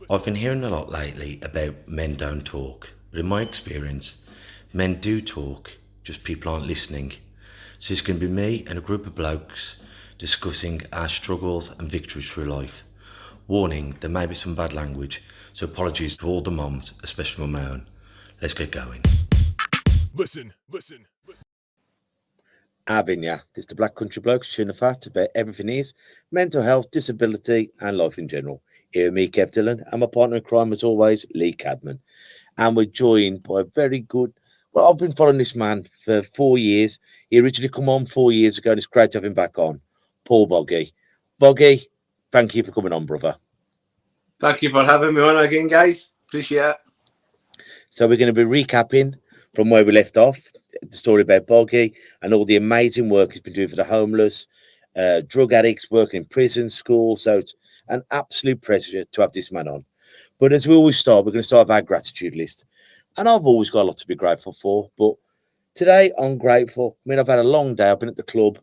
I've been hearing a lot lately about men don't talk, but in my experience, men do talk, just people aren't listening. So it's going to be me and a group of blokes discussing our struggles and victories through life. Warning, there may be some bad language, so apologies to all the mums, especially my own. Let's get going. Abinya, this is the Black Country Blokes, tune of fat about everything is mental health, disability, and life in general. Here, me, Kev Dillon, and my partner in crime, as always, Lee Cadman. And we're joined by a very good. Well, I've been following this man for 4 years. He originally come on 4 years ago, and it's great to have him back on. Paul Boggie. Boggie, thank you for coming on, brother. Thank you for having me on again, guys. Appreciate it. So we're going to be recapping from where we left off, the story about Boggie and all the amazing work he's been doing for the homeless, drug addicts, working in prison, schools. So it's an absolute pleasure to have this man on. But as we always start, we're going to start with our gratitude list. And I've always got a lot to be grateful for. But today I'm grateful. I mean, I've had a long day. I've been at the club,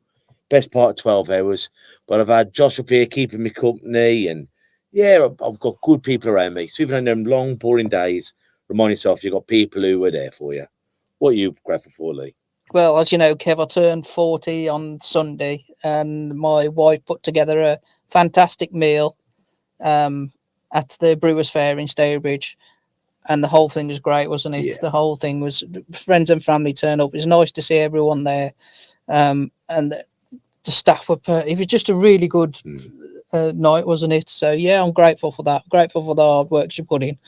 best part of 12 hours. But I've had Josh up here keeping me company. And yeah, I've got good people around me. So even in them long, boring days, remind yourself you've got people who are there for you. What are you grateful for, Lee? Well, as you know, Kev, I turned 40 on Sunday, and my wife put together a fantastic meal at the Brewers Fair in Stourbridge, and the whole thing was great, wasn't it? Yeah. The whole thing was friends and family turned up. It was nice to see everyone there, and the staff were. It was just a really good night, wasn't it? So yeah, I'm grateful for that. Grateful for the hard work you put in.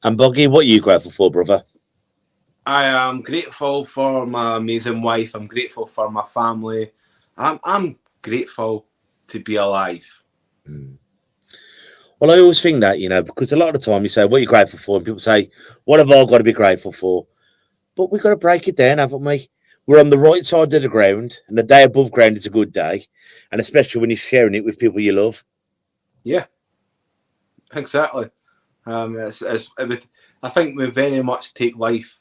And Boggie, what are you grateful for, brother? I am grateful for my amazing wife. I'm grateful for my family. I'm grateful to be alive. Well, I always think that, because a lot of the time you say, what are you grateful for? And people say, what have I got to be grateful for? But we've got to break it down, haven't we? We're on the right side of the ground, and the day above ground is a good day. And especially when you're sharing it with people you love. Yeah, exactly. I think we very much take life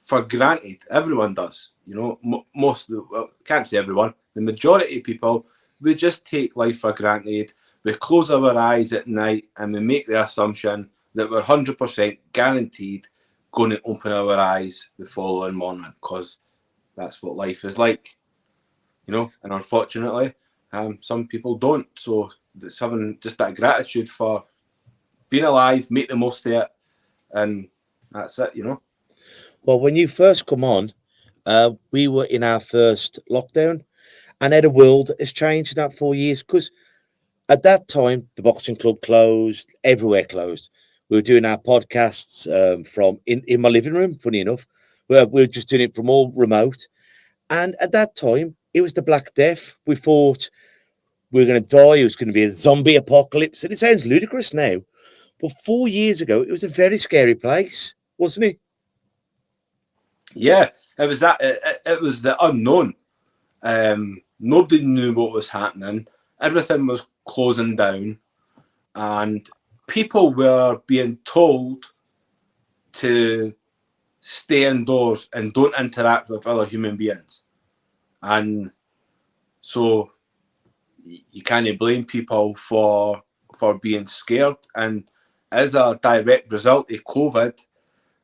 for granted. Everyone does, most of can't say everyone, the majority of people, we just take life for granted. We close our eyes at night and we make the assumption that we're 100% guaranteed going to open our eyes the following morning, because that's what life is like, and unfortunately some people don't. So it's having just that gratitude for being alive, make the most of it, and that's it. Well, when you first come on, we were in our first lockdown, and how the world has changed in that 4 years. Because at that time, the boxing club closed, everywhere closed. We were doing our podcasts from in my living room, funny enough. We were just doing it from all remote. And at that time, it was the Black Death. We thought we were going to die. It was going to be a zombie apocalypse. And it sounds ludicrous now. But 4 years ago, it was a very scary place, wasn't it? Yeah, it was that. It was the unknown. Nobody knew what was happening. Everything was closing down, and people were being told to stay indoors and don't interact with other human beings. And so you can't blame people for being scared. And as a direct result of COVID,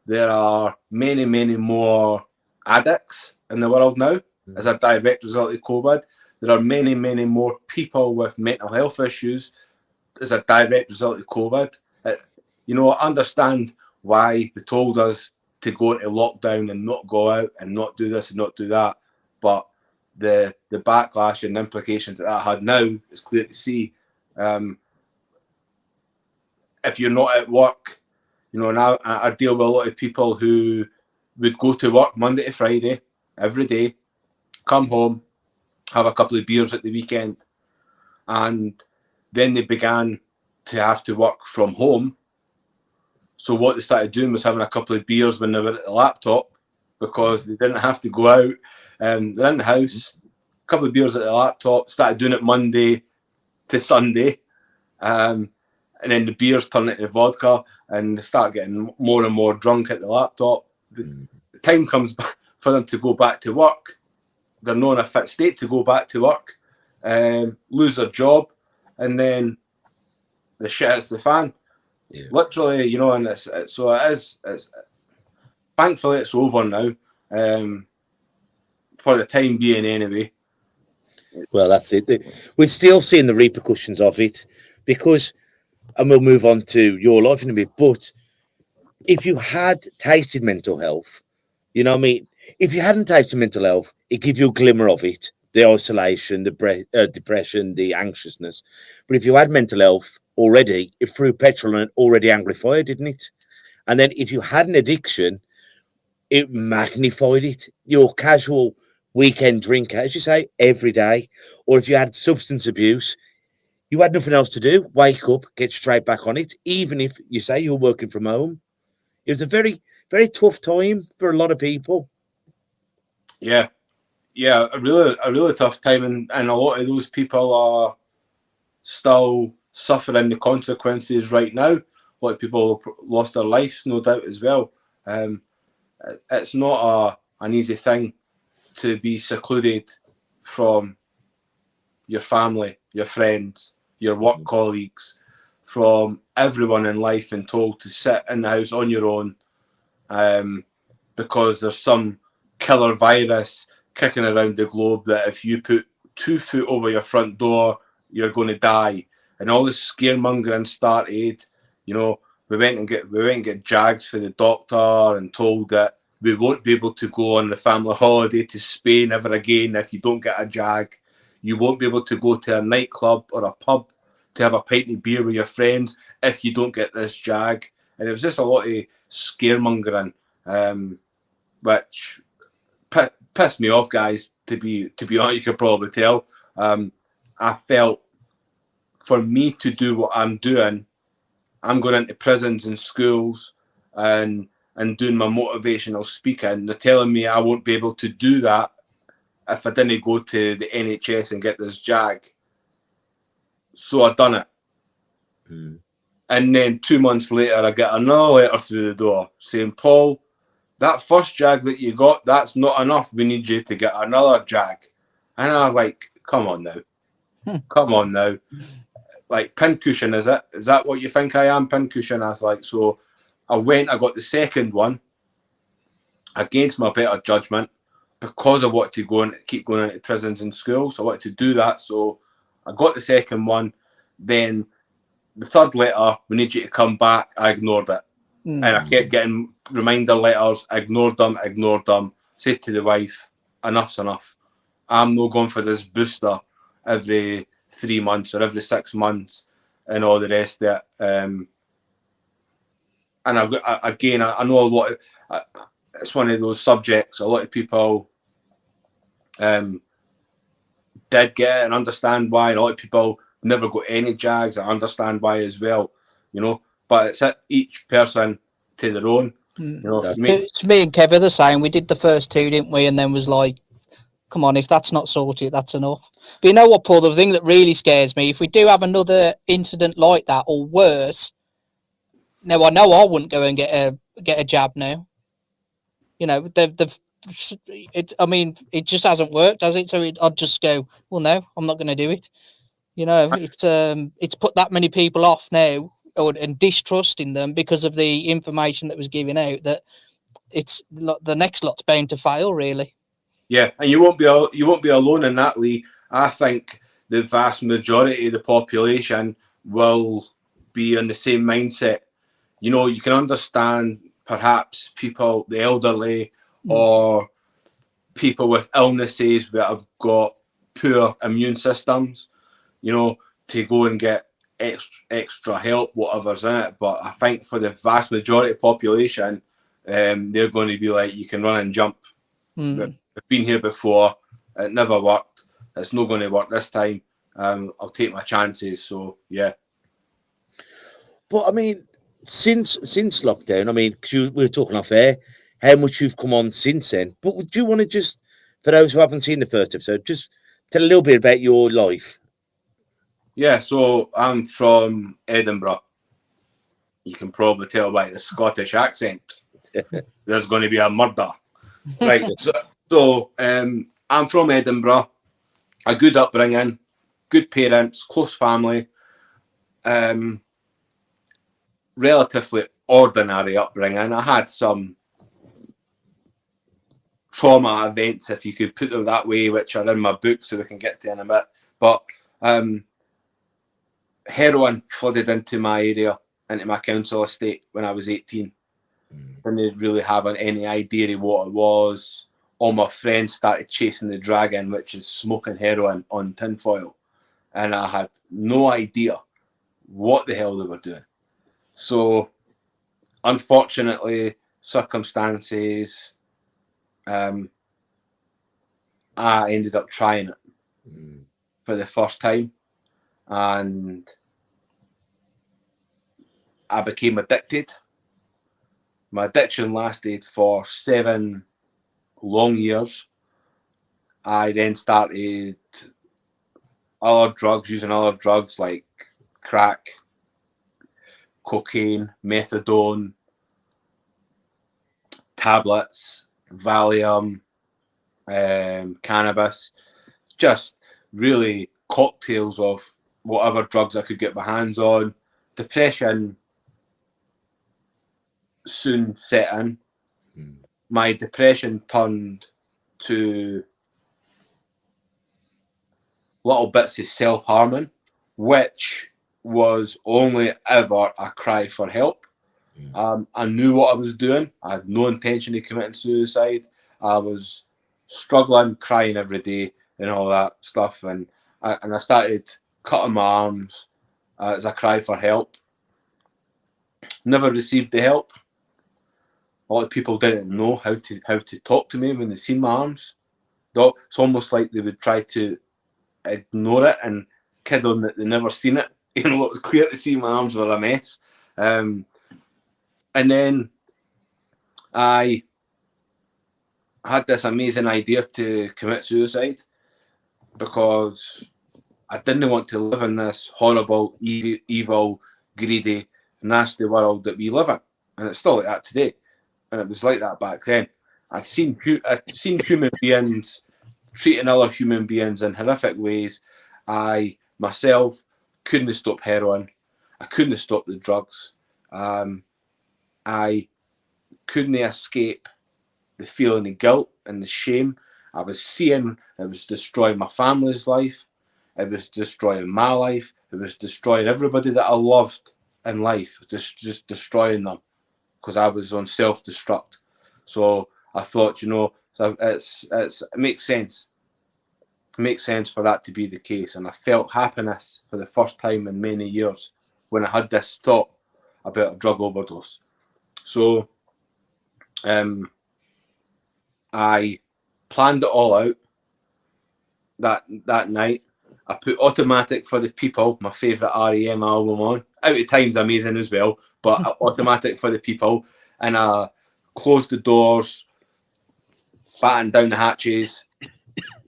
there are many, many more addicts in the world now. As a direct result of COVID, there are many, many more people with mental health issues as a direct result of COVID. I understand why they told us to go into lockdown and not go out and not do this and not do that. But the backlash and implications that had now is clear to see. If you're not at work, and I deal with a lot of people who would go to work Monday to Friday every day, come home, have a couple of beers at the weekend, and then they began to have to work from home. So what they started doing was having a couple of beers when they were at the laptop, because they didn't have to go out. They're in the house, a couple of beers at the laptop, started doing it Monday to Sunday. And then the beers turn into vodka, and they start getting more and more drunk at the laptop. The time comes for them to go back to work. They're not in a fit state to go back to work, lose their job, and then the shit hits the fan. Yeah. Literally, you know, and it's thankfully it's over now, for the time being anyway. Well, that's it. We're still seeing the repercussions of it because, and we'll move on to your life in a bit, but if you had tasted mental health, you know what I mean? If you hadn't tasted mental health, it gives you a glimmer of it, the isolation, the depression, the anxiousness. But if you had mental health already, it threw petrol on an already angry fire, didn't it? And then if you had an addiction, it magnified it. Your casual weekend drinker, as you say, every day. Or if you had substance abuse, you had nothing else to do. Wake up, get straight back on it. Even if you say you're working from home, it was a very, very tough time for a lot of people. Yeah, a really tough time, and a lot of those people are still suffering the consequences right now. A lot of people have lost their lives, no doubt, as well. It's not an easy thing to be secluded from your family, your friends, your work colleagues, from everyone in life, and told to sit in the house on your own, because there's some killer virus kicking around the globe that if you put 2 foot over your front door, you're going to die. And all this scaremongering started. You know, we went and get jags for the doctor and told that we won't be able to go on the family holiday to Spain ever again if you don't get a jag. You won't be able to go to a nightclub or a pub to have a pint of beer with your friends if you don't get this jag. And it was just a lot of scaremongering, which pissed me off, guys. To be honest, you could probably tell. I felt for me to do what I'm doing, I'm going into prisons and schools and doing my motivational speaking. They're telling me I won't be able to do that if I didn't go to the NHS and get this jag. So I done it. And then 2 months later, I get another letter through the door saying, Paul, that first jag that you got, that's not enough. We need you to get another jag. And I was like, come on now. Come on now. Like, pincushion, is it? Is that what you think I am, pincushion? I was like, so I got the second one against my better judgment because I wanted to keep going into prisons and schools. I wanted to do that. So I got the second one. Then the third letter, we need you to come back. I ignored it. And I kept getting reminder letters, ignored them, said to the wife, enough's enough. I'm not going for this booster every 3 months or every 6 months and all the rest of it. And I know a lot of, it's one of those subjects, a lot of people did get it and understand why, and a lot of people never got any jags. I understand why as well, you know, but it's at each person to their own. You know, It's me and Kev are the same. We did the first 2, didn't we? And then was like, come on, if that's not sorted, that's enough. But you know what, Paul, the thing that really scares me, if we do have another incident like that or worse, now I know I wouldn't go and get a jab now. You know, it just hasn't worked, has it? So I'd just go, well, no, I'm not going to do it. You know, it's put that many people off now and distrusting them because of the information that was given out, that it's the next lot's bound to fail, really. Yeah, and you won't be alone in that, Lee. I think the vast majority of the population will be in the same mindset. You know, you can understand perhaps people, the elderly, or people with illnesses that have got poor immune systems, you know, to go and get extra help, whatever's in it. But I think for the vast majority of the population, they're going to be like, you can run and jump. I've been here before. It never worked. It's not going to work this time. I'll take my chances. So, yeah. But, I mean, since lockdown, I mean, because we were talking off air, how much you've come on since then. But do you want to just, for those who haven't seen the first episode, just tell a little bit about your life? Yeah, so I'm from Edinburgh. You can probably tell by the Scottish accent. There's going to be a murder. Right, so I'm from Edinburgh, a good upbringing, good parents, close family. relatively ordinary upbringing. I had some trauma events, if you could put them that way, which are in my book, so we can get to in a bit. But heroin flooded into my area, into my council estate when I was 18. Didn't really have any idea of what it was. All my friends started chasing the dragon, which is smoking heroin on tinfoil. And I had no idea what the hell they were doing. So, unfortunately, circumstances, I ended up trying it for the first time. And I became addicted. My addiction lasted for 7 long years. I then started using other drugs like crack, cocaine, methadone, tablets, Valium, cannabis, just really cocktails of whatever drugs I could get my hands on. Depression soon set in. My depression turned to little bits of self-harming, which was only ever a cry for help. I knew what I was doing. I had no intention of committing suicide. I was struggling, crying every day and all that stuff. And I started cutting my arms as a cry for help. Never received the help. A lot of people didn't know how to talk to me when they seen my arms. It's almost like they would try to ignore it and kid on that they never seen it. You know, it was clear to see my arms were a mess. And then I had this amazing idea to commit suicide because I didn't want to live in this horrible, evil, greedy, nasty world that we live in. And it's still like that today. And it was like that back then. I'd seen human beings treating other human beings in horrific ways. I, myself, couldn't stop heroin. I couldn't stop the drugs. I couldn't escape the feeling of guilt and the shame. I was seeing it was destroying my family's life. It was destroying my life. It was destroying everybody that I loved in life. Just destroying them because I was on self-destruct. So I thought, so it makes sense. It makes sense for that to be the case. And I felt happiness for the first time in many years when I had this thought about a drug overdose. So I planned it all out that night. I put Automatic for the People, my favourite REM album, on. Out of Time's amazing as well, but Automatic for the People. And I closed the doors, battened down the hatches.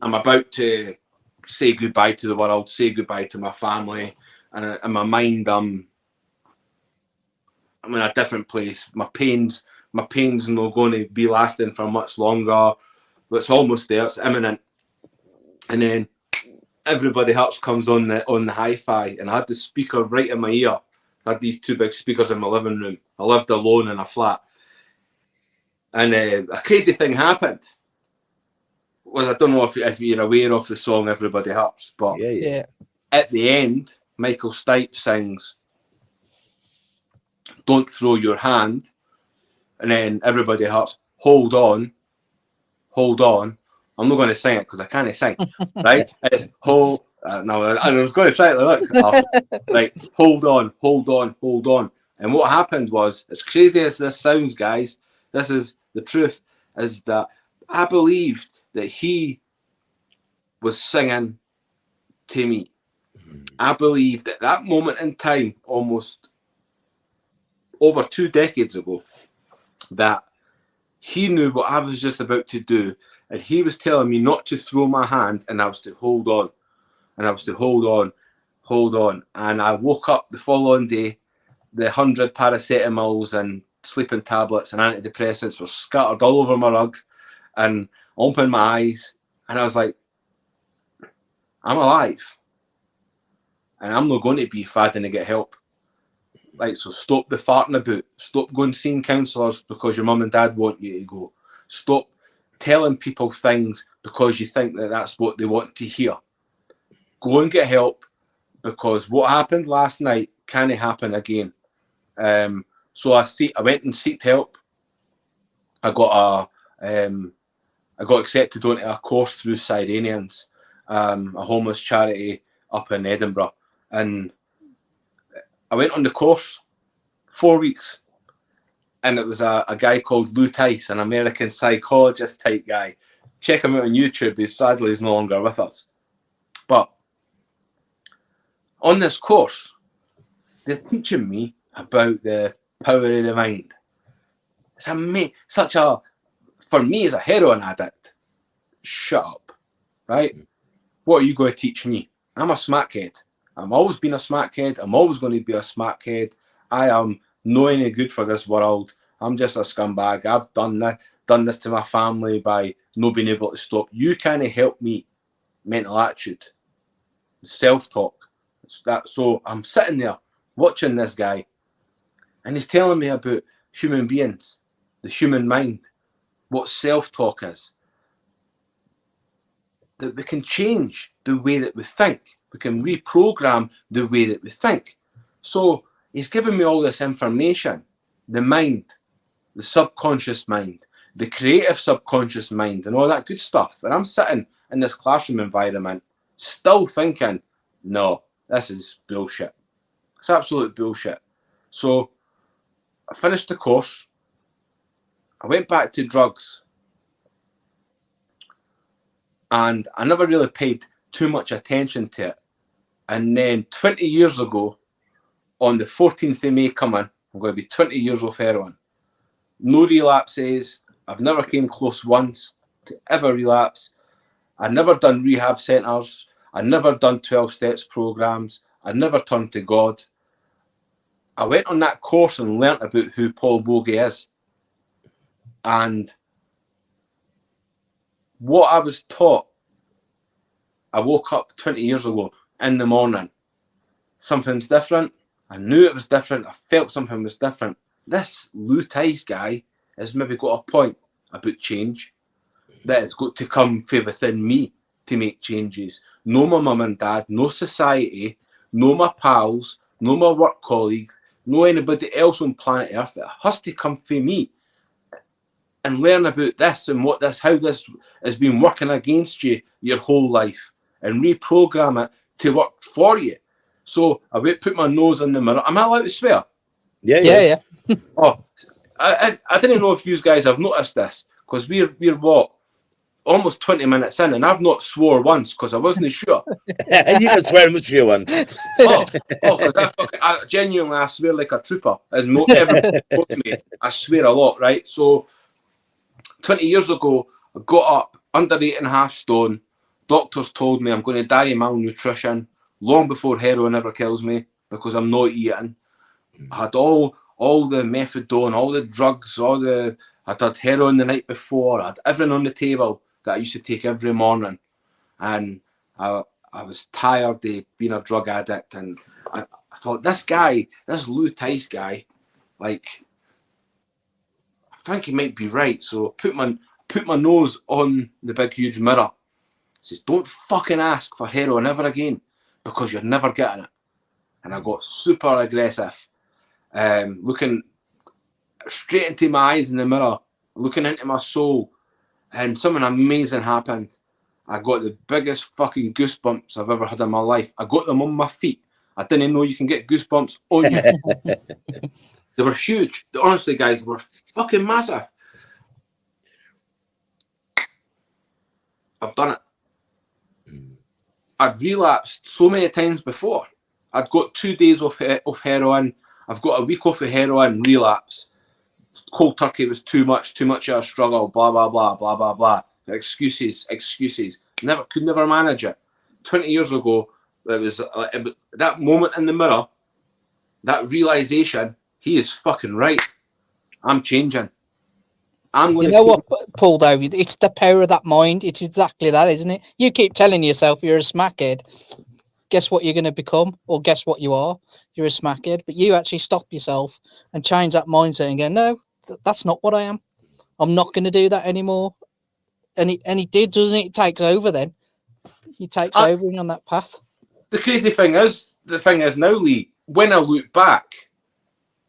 I'm about to say goodbye to the world, say goodbye to my family. And in my mind, I'm in a different place. My pain's not going to be lasting for much longer. But it's almost there. It's imminent. And then Everybody Hurts comes on the hi-fi, and I had the speaker right in my ear. I had these 2 big speakers in my living room. I lived alone in a flat. And a crazy thing happened. Well, I don't know if you're aware of the song Everybody Hurts, but Yeah. at the end, Michael Stipe sings Don't Throw Your Hand, and then Everybody Hurts, hold on. I'm not going to sing it because I can't sing, right? It's no, I was going to try it. Look, like hold on. And what happened was, as crazy as this sounds, guys, this is the truth, is that I believed that he was singing to me. I believed at that moment in time, almost over 2 decades ago, that he knew what I was just about to do, and he was telling me not to throw my hand, and I was to hold on, And I woke up the following day, the 100 paracetamols and sleeping tablets and antidepressants were scattered all over my rug, and I opened my eyes, and I was like, I'm alive, and I'm not going to be if I didn't get help. Like, so stop the farting about. Stop going seeing counsellors because your mum and dad want you to go. Stop telling people things because you think that that's what they want to hear. Go and get help, because what happened last night can't happen again. So I went and sought help. I got accepted onto a course through Sirenians, a homeless charity up in Edinburgh, and I went on the course 4 weeks, and it was a guy called Lou Tice, an American psychologist type guy. Check him out on YouTube. He's no longer with us. But on this course, they're teaching me about the power of the mind. It's for me as a heroin addict, shut up, right? What are you going to teach me? I'm a smackhead. I've always been a smackhead. I'm always going to be a smackhead. I am no any good for this world. I'm just a scumbag. I've done this to my family by not being able to stop. You can't help me. Mental attitude, self-talk. So I'm sitting there watching this guy, and he's telling me about human beings, the human mind, what self-talk is. That we can change the way that we think. We can reprogram the way that we think. So he's giving me all this information, the mind, the subconscious mind, the creative subconscious mind, and all that good stuff. And I'm sitting in this classroom environment still thinking, no, this is bullshit. It's absolute bullshit. So I finished the course. I went back to drugs. And I never really paid too much attention to it. And then 20 years ago, on the 14th of May coming, I'm going to be 20 years off heroin. No relapses. I've never came close once to ever relapse. I've never done rehab centres. I've never done 12 steps programs. I've never turned to God. I went on that course and learnt about who Paul Boggie is. And what I was taught, I woke up 20 years ago in the morning. Something's different. I knew it was different. I felt something was different. This Lou Tice guy has maybe got a point about change that has got to come from within me to make changes. No my mum and dad, no society, no my pals, no my work colleagues, no anybody else on planet Earth. It has to come from me and learn about this and how this has been working against you your whole life and reprogram it to work for you. So I would put my nose in the mirror. Am I allowed to swear? Yeah. Oh, I didn't know if you guys have noticed this, because we're what, almost 20 minutes in, and I've not swore once because I wasn't sure. You can swear much you want. Because I genuinely, I swear like a trooper. As everyone knows me, I swear a lot, right? So 20 years ago, I got up under 8.5 stone. Doctors told me I'm going to die of malnutrition long before heroin ever kills me because I'm not eating. I had all the methadone, all the drugs, I'd had heroin the night before. I had everything on the table that I used to take every morning. And I was tired of being a drug addict. And I thought, this Lou Tice guy, like, I think he might be right. So I put my nose on the big, huge mirror. Says, don't fucking ask for heroin ever again because you're never getting it. And I got super aggressive, looking straight into my eyes in the mirror, looking into my soul, and something amazing happened. I got the biggest fucking goosebumps I've ever had in my life. I got them on my feet. I didn't know you can get goosebumps on you. They were huge. Honestly, guys, they were fucking massive. I've done it. I'd relapsed so many times before. I'd got 2 days off heroin. I've got a week off of heroin, relapse. Cold turkey was too much of a struggle, blah, blah, blah, blah, blah, blah. Excuses. Could never manage it. 20 years ago, it was that moment in the mirror, that realization, he is fucking right. I'm changing. You know what, Paul, though? It's the power of that mind. It's exactly that, isn't it? You keep telling yourself you're a smackhead. guess what you're going to become, or guess what you are? You're a smackhead. But you actually stop yourself and change that mindset and go, no, that's not what I am. I'm not going to do that anymore. And he did, doesn't it? It takes over then. He takes over on that path. The crazy thing is, now, Lee, when I look back,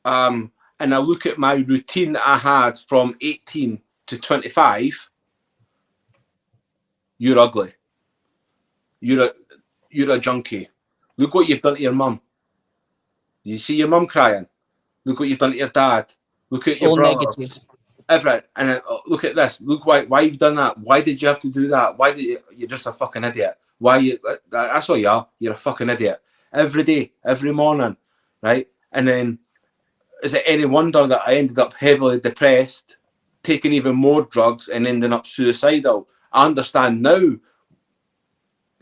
and I look at my routine that I had from 18 to 25, you're ugly. You're a junkie. Look what you've done to your mum. You see your mum crying. Look what you've done to your dad. Look at your All brothers. negative. Everything. And look at this. Look why you've done that. Why did you have to do that? Why did you're just a fucking idiot. Why you? That's all you are. You're a fucking idiot. Every day, every morning, right? And then, is it any wonder that I ended up heavily depressed, taking even more drugs, and ending up suicidal? I understand now,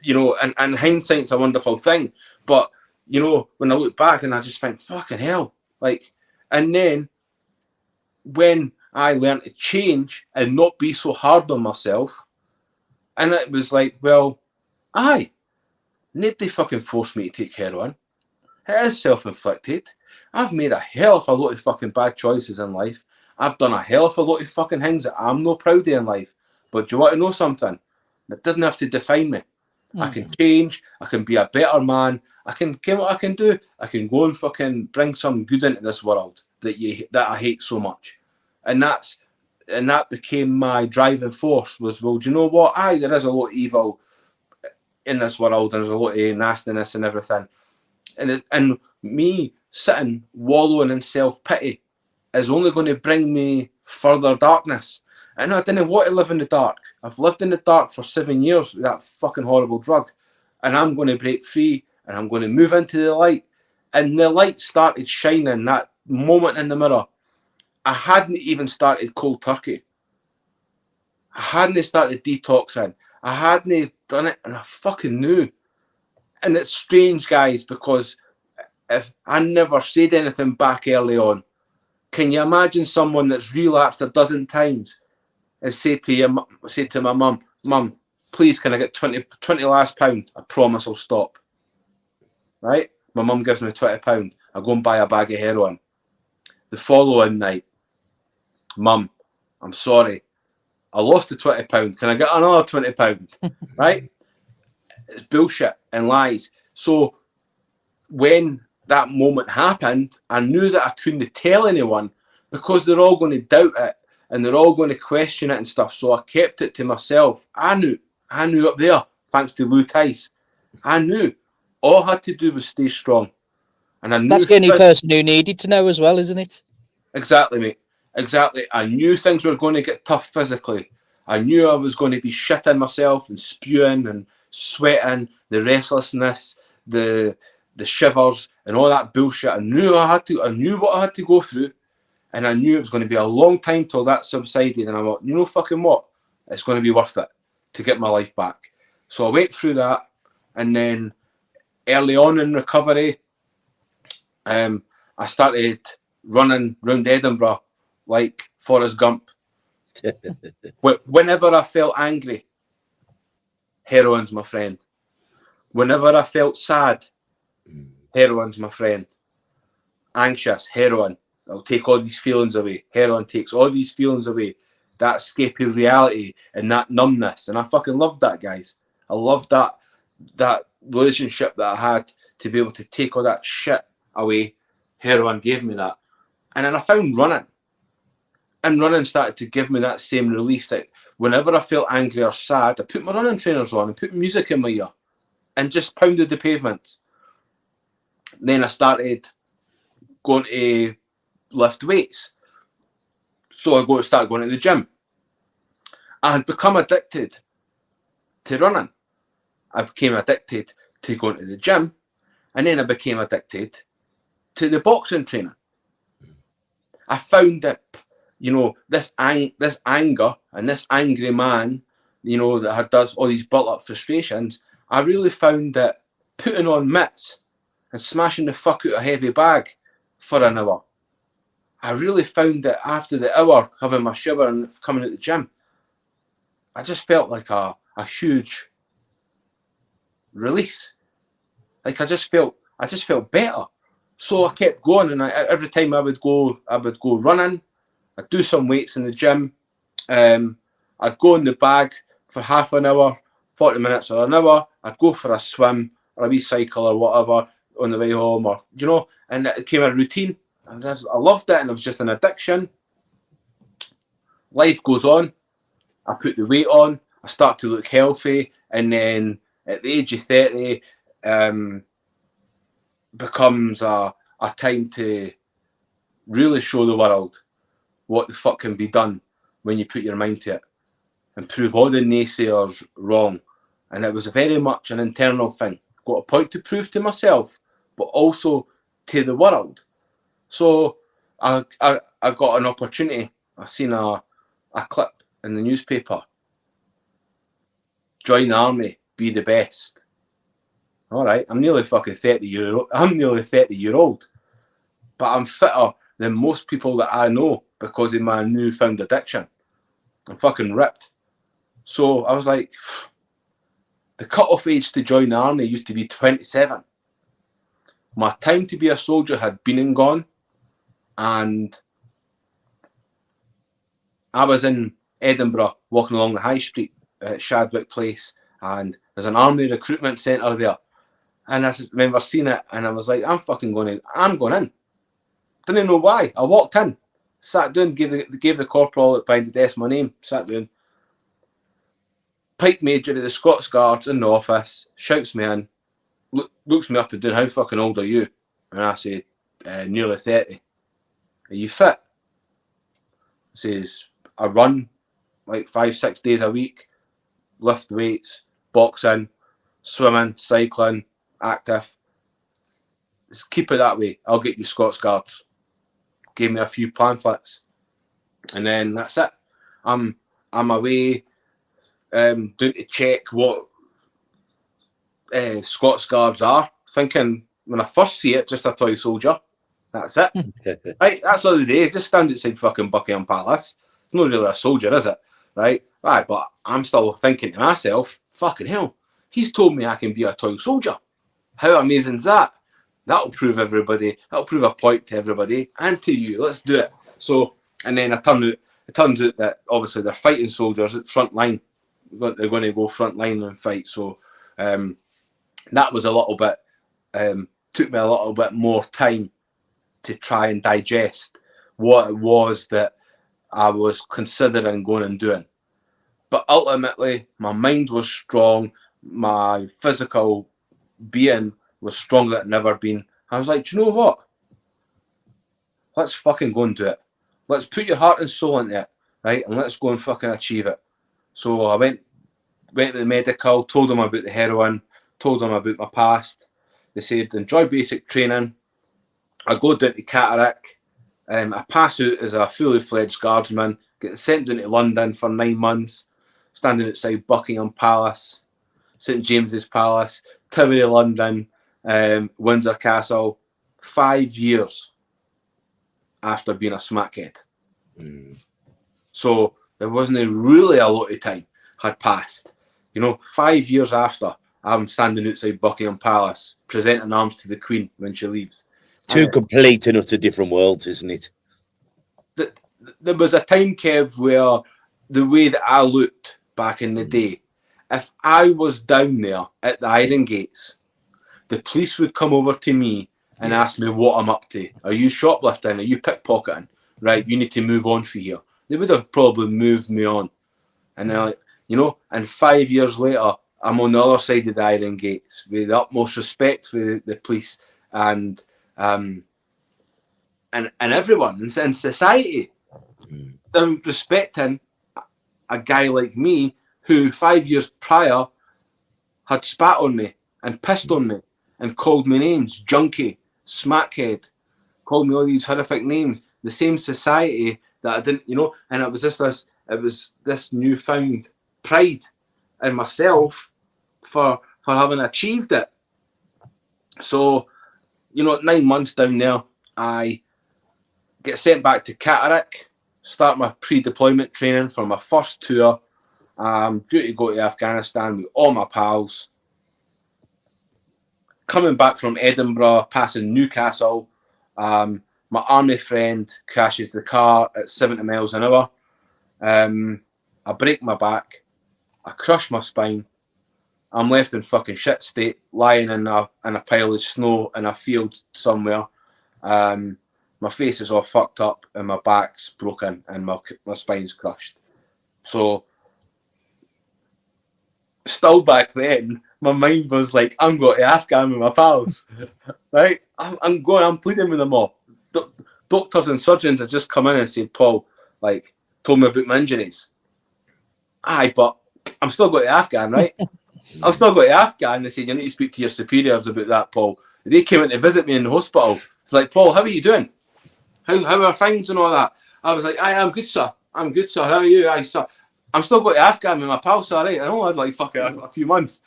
you know, and hindsight's a wonderful thing. But, you know, when I look back and I just think, fucking hell. Like, and then when I learned to change and not be so hard on myself, and it was like, well, aye, nobody fucking forced me to take heroin. It is self-inflicted. I've made a hell of a lot of fucking bad choices in life. I've done a hell of a lot of fucking things that I'm not proud of in life. But do you want to know something? It doesn't have to define me. I can change. I can be a better man. I can get what I can do. I can go and fucking bring some good into this world that I hate so much. And that became my driving force. Was, well, do you know what? Aye, there is a lot of evil in this world, and there's a lot of nastiness and everything. And me sitting wallowing in self-pity is only going to bring me further darkness. And I didn't want to live in the dark. I've lived in the dark for 7 years with that fucking horrible drug. And I'm going to break free, and I'm going to move into the light. And the light started shining that moment in the mirror. I hadn't even started cold turkey. I hadn't started detoxing. I hadn't done it, and I fucking knew. And it's strange, guys, because if I never said anything back early on, can you imagine someone that's relapsed a dozen times and say to my mum, please, can I get 20 last pound? I promise I'll stop. Right? My mum gives me £20. I go and buy a bag of heroin. The following night, Mum, I'm sorry, I lost the £20. Can I get another £20? Right? It's bullshit and lies. So when that moment happened, I knew that I couldn't tell anyone because they're all going to doubt it and they're all going to question it and stuff. So I kept it to myself. I knew up there, thanks to Lou Tice. I knew. All I had to do was stay strong. And I knew that's the only person who needed to know as well, isn't it? Exactly, mate. Exactly. I knew things were going to get tough physically. I knew I was going to be shitting myself and spewing and sweating, the restlessness, the shivers and all that bullshit. I knew what I had to go through, and I knew it was going to be a long time till that subsided. And I thought, you know fucking what? It's going to be worth it to get my life back. So I went through that, and then early on in recovery, I started running around Edinburgh like Forrest Gump. Whenever I felt angry, heroin's my friend. Whenever I felt sad, heroin's my friend. Anxious, heroin. I'll take all these feelings away. Heroin takes all these feelings away. That escaping reality and that numbness. And I fucking loved that, guys. I loved that relationship that I had to be able to take all that shit away. Heroin gave me that. And then I found running. And running started to give me that same release. Like whenever I felt angry or sad, I put my running trainers on and put music in my ear and just pounded the pavements. Then I started going to lift weights. So I started going to the gym. I had become addicted to running. I became addicted to going to the gym. And then I became addicted to the boxing training. I found that, you know, this anger and this angry man, you know, that does all these built-up frustrations, I really found that putting on mitts and smashing the fuck out a heavy bag for an hour, I really found that after the hour, having my shower and coming at the gym, I just felt like a huge release. Like I just felt better. So I kept going, and every time I would go running. I'd do some weights in the gym. I'd go in the bag for half an hour, 40 minutes or an hour. I'd go for a swim or a wee cycle or whatever on the way home, or and it became a routine. And I loved it, and it was just an addiction. Life goes on. I put the weight on. I start to look healthy, and then at the age of 30, becomes a time to really show the world what the fuck can be done when you put your mind to it, and prove all the naysayers wrong. And it was very much an internal thing. Got a point to prove to myself, but also to the world. So I got an opportunity. I seen a clip in the newspaper. Join the army, be the best. All right, I'm nearly fucking 30 year old, but I'm fitter than most people that I know because of my newfound addiction. I'm fucking ripped. So I was like, the cut-off age to join the army used to be 27. My time to be a soldier had been and gone, and I was in Edinburgh walking along the high street at Shadwick Place, and there's an army recruitment centre there. And I remember seeing it, and I was like, I'm going in. Didn't know why. I walked in, sat down, gave the corporal behind the desk my name, sat down. Pike Major of the Scots Guards in the office, shouts me in, looks me up and down, how fucking old are you? And I say, nearly 30. Are you fit? He says, I run like 5-6 days a week, lift weights, boxing, swimming, cycling, active. Just keep it that way. I'll get you Scots Guards. Gave me a few pamphlets, and then that's it. I'm away, doing to check what Scots Guards are. Thinking when I first see it, just a toy soldier. That's it. Right, that's all the day. Just stand outside fucking Buckingham Palace. It's not really a soldier, is it? Right, but I'm still thinking to myself, fucking hell, he's told me I can be a toy soldier. How amazing is that? That'll prove a point to everybody and to you. Let's do it. So, and then it turns out that obviously they're fighting soldiers at front line. They're going to go front line and fight. So that was a little bit, took me a little bit more time to try and digest what it was that I was considering going and doing. But ultimately, my mind was strong. My physical being was stronger than never been. I was like, do you know what? Let's fucking go and do it. Let's put your heart and soul into it, right? And let's go and fucking achieve it. So I went to the medical, told them about the heroin, told them about my past. They said, enjoy basic training. I go down to Catterick. I pass out as a fully fledged guardsman, get sent down to London for 9 months, standing outside Buckingham Palace, St James's Palace, Tower of London, Windsor Castle, 5 years after being a smackhead. So there wasn't really a lot of time had passed. 5 years after, I'm standing outside Buckingham Palace, presenting arms to the Queen when she leaves. Two complete and utter different worlds, isn't it? There was a time, Kev, where the way that I looked back in the day, if I was down there at the Iron Gates, the police would come over to me and ask me what I'm up to. Are you shoplifting? Are you pickpocketing? Right, you need to move on for here. They would have probably moved me on. And they're like, and 5 years later, I'm on the other side of the Iron Gates with the utmost respect for the police and everyone in society. Them respecting a guy like me who 5 years prior had spat on me and pissed on me and called me names, junkie, smackhead, called me all these horrific names. The same society that I didn't, and it was this newfound pride in myself for having achieved it. So, 9 months down there, I get sent back to Catterick, start my pre-deployment training for my first tour. I'm due to go to Afghanistan with all my pals. coming back from Edinburgh, passing Newcastle. My army friend crashes the car at 70 miles an hour. I break my back. I crush my spine. I'm left in fucking shit state, lying in a pile of snow in a field somewhere. My face is all fucked up and my back's broken and my spine's crushed. So, still back then, my mind was like, I'm going to Afghan with my pals, right? I'm pleading with them all. Doctors and surgeons have just come in and said, Paul, like, told me about my injuries. Aye, but I'm still going to Afghan, right? I'm still going to Afghan. They said, you need to speak to your superiors about that, Paul. They came in to visit me in the hospital. It's like, Paul, how are you doing? How are things and all that? I was like, aye, I'm good, sir. I'm good, sir. How are you? Aye, sir. I'm still going to Afghan with my pal, sir, right? I know I had like fucking a few months.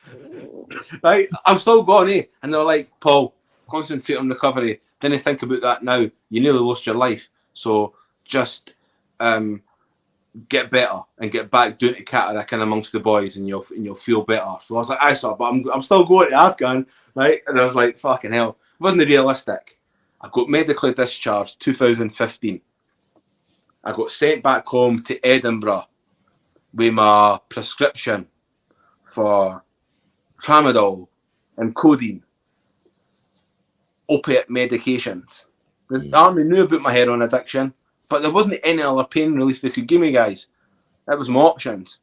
Right? I'm still going, eh? And they're like, Paul, concentrate on recovery. Didn't think about that now. You nearly lost your life. So just get better and get back down to cataract and amongst the boys and you'll feel better. So I was like, aye, sir, but I'm still going to Afghan, right? And I was like, fucking hell. It wasn't realistic. I got medically discharged 2015. I got sent back home to Edinburgh with my prescription for tramadol and codeine, opiate medications. The army knew about my heroin addiction, but there wasn't any other pain relief they could give me, guys. That was my options.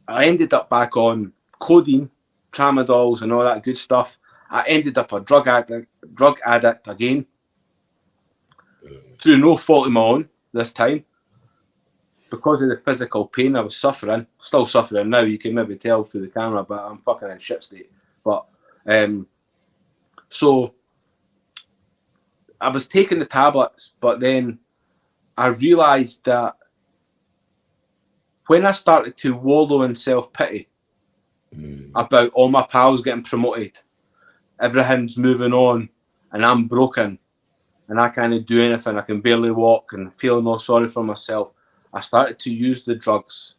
I ended up back on codeine, tramadols and all that good stuff. I ended up a drug addict again, through no fault of my own this time, because of the physical pain I was suffering. Still suffering now, you can maybe tell through the camera, but I'm fucking in shit state. But so I was taking the tablets, but then I realised that when I started to wallow in self-pity about all my pals getting promoted, everything's moving on, and I'm broken, and I can't do anything, I can barely walk, and feeling all sorry for myself, I started to use the drugs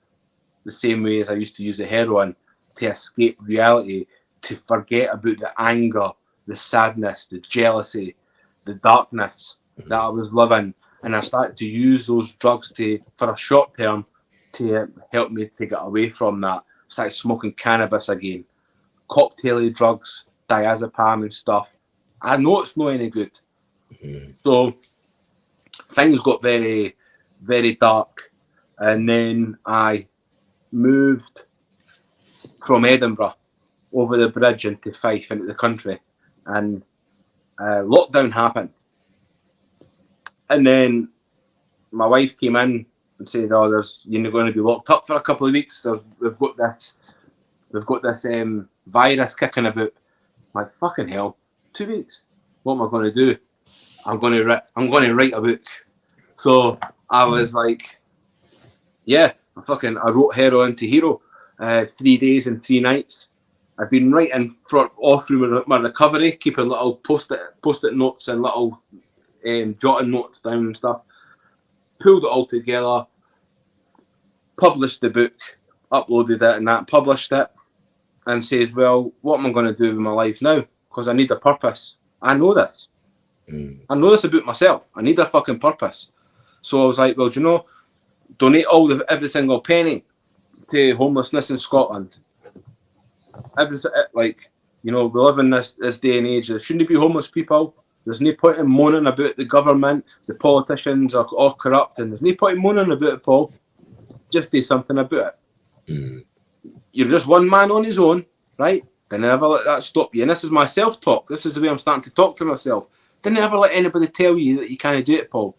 the same way as I used to use the heroin, to escape reality, to forget about the anger, the sadness, the jealousy, the darkness that I was living. And I started to use those drugs for a short term to help me to get away from that. Started smoking cannabis again, cocktaily drugs, diazepam and stuff. I know it's not any good. So things got very, very dark. And then I moved from Edinburgh over the bridge into Fife, into the country. And lockdown happened. And then my wife came in and said, "Oh, you're going to be locked up for a couple of weeks. So we've got this virus kicking about." I'm like, fucking hell, 2 weeks. What am I going to do? I'm going to write a book. So I was like, yeah, I wrote Heroin to Hero, 3 days and 3 nights. I've been writing all through my recovery, keeping little post-it notes and little jotting notes down and stuff. Pulled it all together, published the book, uploaded it and that, published it, and says, well, what am I going to do with my life now? Because I need a purpose. I know this. I know this about myself. I need a fucking purpose. So I was like, well, do you know, donate every single penny to homelessness in Scotland. We live in this day and age. There shouldn't be homeless people. There's no point in moaning about the government. The politicians are all corrupt, and there's no point in moaning about it, Paul. Just do something about it. You're just one man on his own, right? Then never let that stop you. And this is my self-talk. This is the way I'm starting to talk to myself. Didn't ever let anybody tell you that you can't do it, Paul.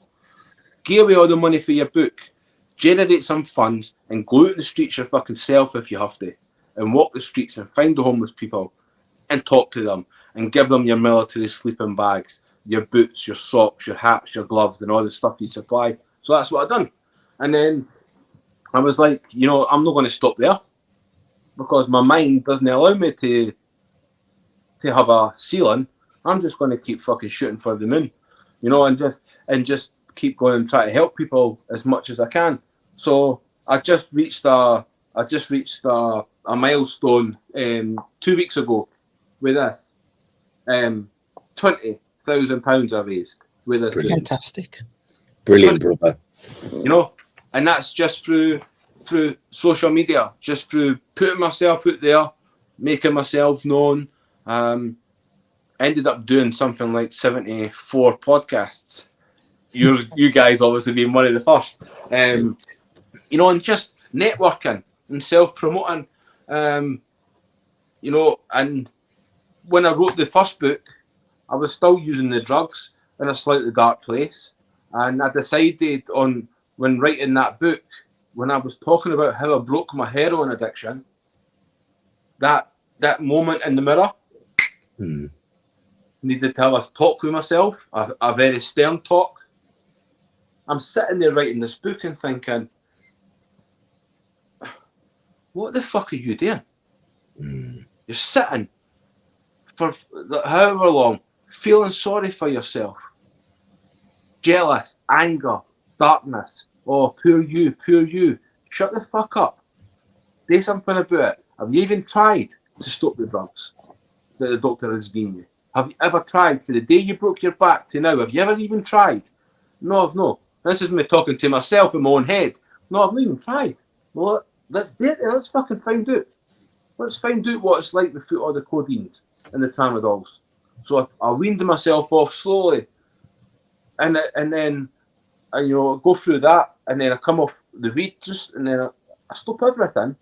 Give away all the money for your book. Generate some funds and go out in the streets your fucking self if you have to. And walk the streets and find the homeless people and talk to them and give them your military sleeping bags, your boots, your socks, your hats, your gloves and all the stuff you supply. So that's what I've done. And then I was like, I'm not going to stop there because my mind doesn't allow me to have a ceiling. I'm just going to keep fucking shooting for the moon, and just keep going and try to help people as much as I can. So I just reached a I just reached a milestone 2 weeks ago with this. £20,000 I raised with this. Brilliant. Fantastic. Brilliant, brother. You know, and that's just through social media, just through putting myself out there, making myself known. Ended up doing something like 74 podcasts. You guys obviously being one of the first. You know, and just networking and self-promoting. You know, and when I wrote the first book, I was still using the drugs in a slightly dark place. And I decided when writing that book, when I was talking about how I broke my heroin addiction, that moment in the mirror, needed to have a talk with myself, a very stern talk. I'm sitting there writing this book and thinking, what the fuck are you doing? You're sitting for however long, feeling sorry for yourself. Jealous, anger, darkness. Oh, poor you. Shut the fuck up. Do something about it. Have you even tried to stop the drugs that the doctor has given you? Have you ever tried, for the day you broke your back to now, have you ever even tried? No, I've not. This is me talking to myself in my own head. No, I've not even tried. Well, let's do it. Let's fucking find out. Let's find out what it's like without all the codeine and the tramadols. So I weaned myself off slowly. And then I, you know, go through that, and then I come off the weed, and then I stop everything.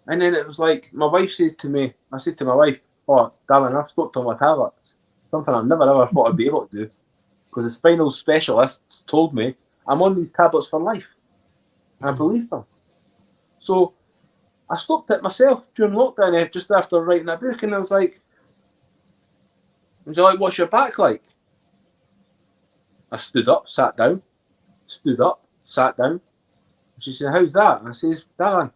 And then it was like, my wife says to me, I said to my wife, oh, darling, I've stopped all my tablets. Something I never ever thought I'd be able to do. Because the spinal specialists told me I'm on these tablets for life. And I believed them. So I stopped it myself during lockdown, just after writing that book, and I was like, what's your back like? I stood up, sat down. Stood up, sat down. She said, how's that? And I says, darling,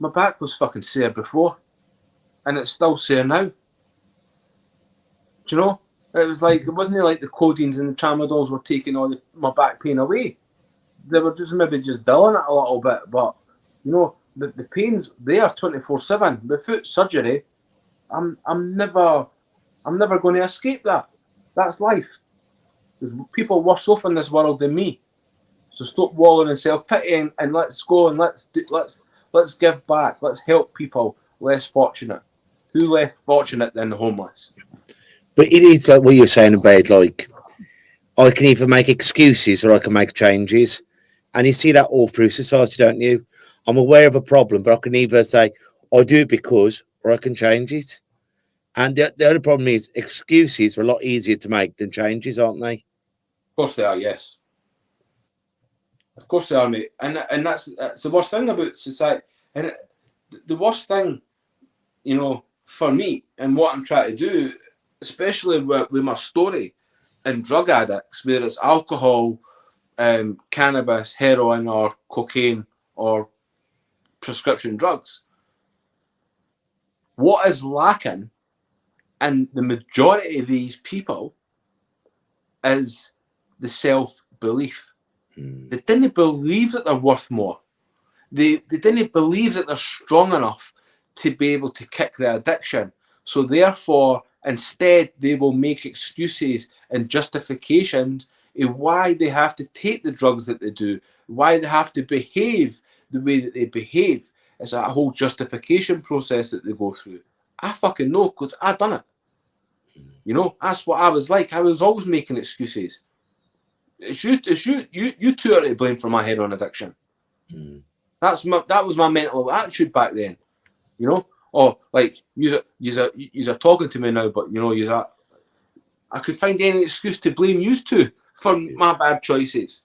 my back was fucking sore before. And it's still sore now. Do you know? It was like, it wasn't like the codeines and the tramadols were taking all my back pain away. They were just maybe just dulling it a little bit. But, you know, the pain's there 24/7. Without surgery, I'm never going to escape that. That's life. There's people worse off in this world than me. So stop wallowing in self-pity and let's go and let's give back. Let's help people less fortunate. Who less fortunate than the homeless? But it is like what you're saying about, like, I can either make excuses or I can make changes. And you see that all through society, don't you? I'm aware of a problem, but I can either say, I do it because, or I can change it. And the other problem is excuses are a lot easier to make than changes, aren't they? Of course they are, yes. Of course they are, mate. And that's the worst thing about society. And the worst thing, you know, for me and what I'm trying to do, especially with my story and drug addicts, whether it's alcohol, cannabis, heroin, or cocaine, or prescription drugs, what is lacking in the majority of these people is the self-belief. They didn't believe that they're worth more. They didn't believe that they're strong enough to be able to kick the addiction. So therefore, instead, they will make excuses and justifications of why they have to take the drugs that they do, why they have to behave the way that they behave. It's a whole justification process that they go through. I fucking know, because I done it. You know, that's what I was like. I was always making excuses. It's you two are to blame for my heroin addiction. That was my mental attitude back then. You know, or like you're talking to me now, but you know, I could find any excuse to blame you two for my bad choices.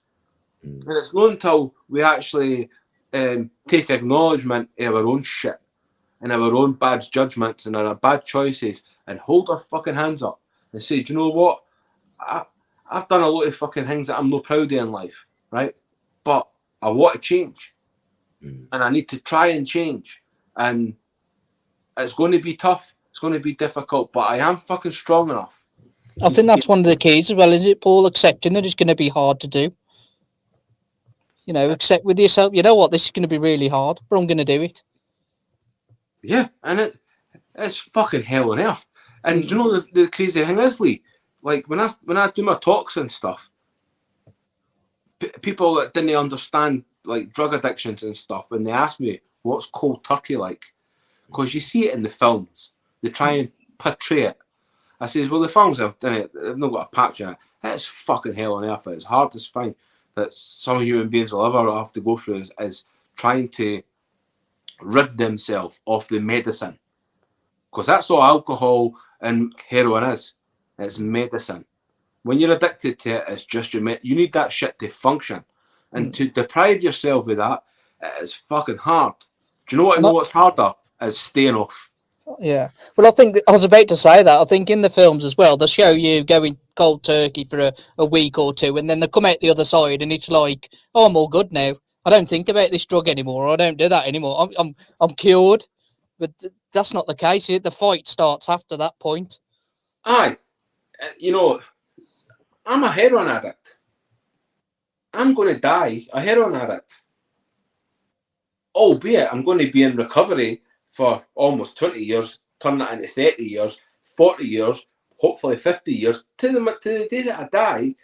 And it's not until we actually take acknowledgement of our own shit and our own bad judgments and our bad choices and hold our fucking hands up and say, do you know what? I've done a lot of fucking things that I'm not proud of in life, right? But I want to change. And I need to try and change. And it's going to be tough. It's going to be difficult, but I am fucking strong enough. I think that's one of the keys as well, is it, Paul? Accepting that it's going to be hard to do. You know, accept with yourself, you know what, this is going to be really hard, but I'm going to do it. Yeah, and it's fucking hell on earth. And do you know the crazy thing is, Lee? Like when I do my talks and stuff, people that didn't understand like drug addictions and stuff, and they ask me what's cold turkey like, because you see it in the films, they try and portray it. I says, well, the films have done it, they've not got a patch in it. It's fucking hell on earth. It's the hardest thing that some human beings will ever have to go through is trying to rid themselves of the medicine, because that's all alcohol and heroin is. It's medicine. When you're addicted to it, it's just you need that shit to function, and to deprive yourself of that, it's fucking hard. Do you know what? I know what's harder is staying off. Yeah. Well, I think I was about to say that. I think in the films as well, they show you going cold turkey for a week or two, and then they come out the other side, and it's like, oh, I'm all good now. I don't think about this drug anymore. I don't do that anymore. I'm cured. But that's not the case. The fight starts after that point. Aye, you know, I'm a heroin addict. I'm going to die a heroin addict. Albeit I'm going to be in recovery for almost 20 years, turn that into 30 years, 40 years, hopefully 50 years. To the day that I die,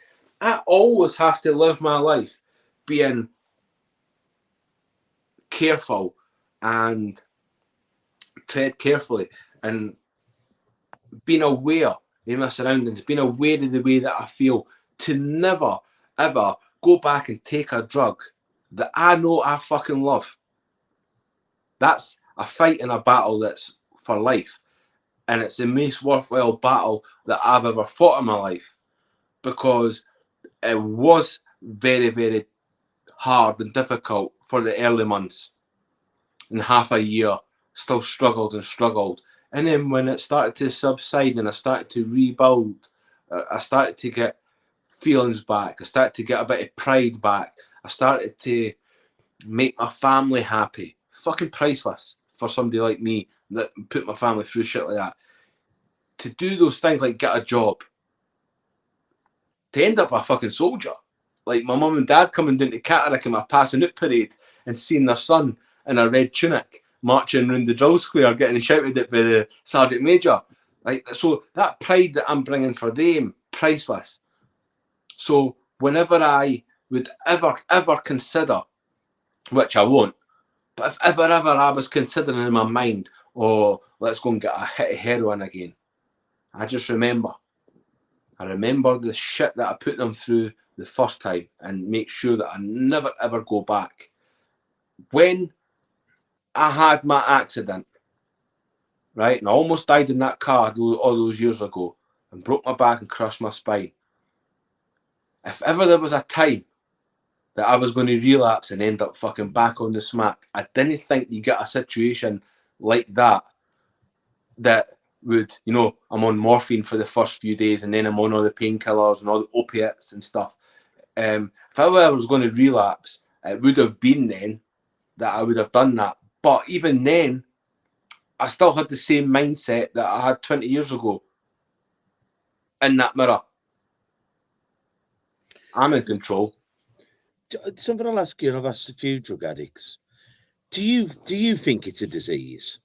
I always have to live my life being careful and tread carefully and being aware of my surroundings, being aware of the way that I feel, to never, ever go back and take a drug that I know I fucking love. That's a fight and a battle that's for life. And it's the most worthwhile battle that I've ever fought in my life, because it was very, very hard and difficult for the early months. In half a year, still struggled. And then when it started to subside and I started to rebuild, I started to get feelings back. I started to get a bit of pride back. I started to make my family happy. Fucking priceless for somebody like me that put my family through shit like that. To do those things like get a job, to end up a fucking soldier. Like my mum and dad coming down to Catterick in my passing out parade and seeing their son in a red tunic marching around the drill square getting shouted at by the sergeant major. Like, so that pride that I'm bringing for them, priceless. So whenever I would ever consider, which I won't, but if ever I was considering in my mind, oh, let's go and get a hit of heroin again, I just remember the shit that I put them through the first time and make sure that I never ever go back. When I had my accident, right, and I almost died in that car all those years ago and broke my back and crushed my spine. If ever there was a time that I was going to relapse and end up fucking back on the smack, I didn't think you get a situation like that would, you know, I'm on morphine for the first few days and then I'm on all the painkillers and all the opiates and stuff. If ever I was going to relapse, it would have been then that I would have done that. But even then, I still had the same mindset that I had 20 years ago in that mirror. I'm in control. Something I'll ask you, and I've asked a few drug addicts. Do you think it's a disease?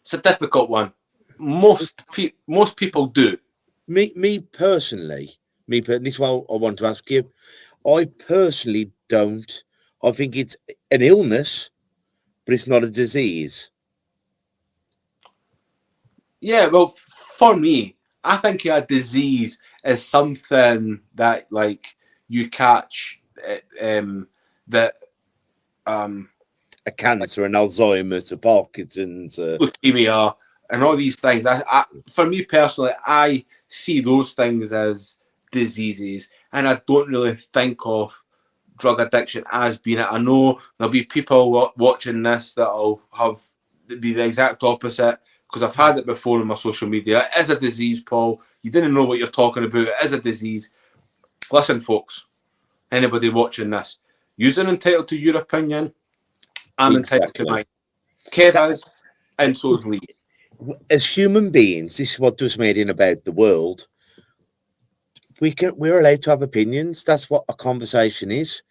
It's a difficult one. Most people do. Me personally, this is what I want to ask you. I personally don't. I think it's an illness, but it's not a disease. Yeah, well, for me, I think a disease is something that, like, you catch that A cancer, an Alzheimer's, a Parkinson's, leukemia, and all these things. I, for me personally, I see those things as diseases, and I don't really think of drug addiction as being it. I know there'll be people watching this that'll be the exact opposite, because I've had it before on my social media. It is a disease, Paul. You didn't know what you're talking about. It is a disease. Listen, folks, anybody watching this, you're entitled to your opinion. I'm entitled to mine. Kev is, and so is Lee. As human beings, this is what does me in about the world. we're allowed to have opinions. That's what a conversation is.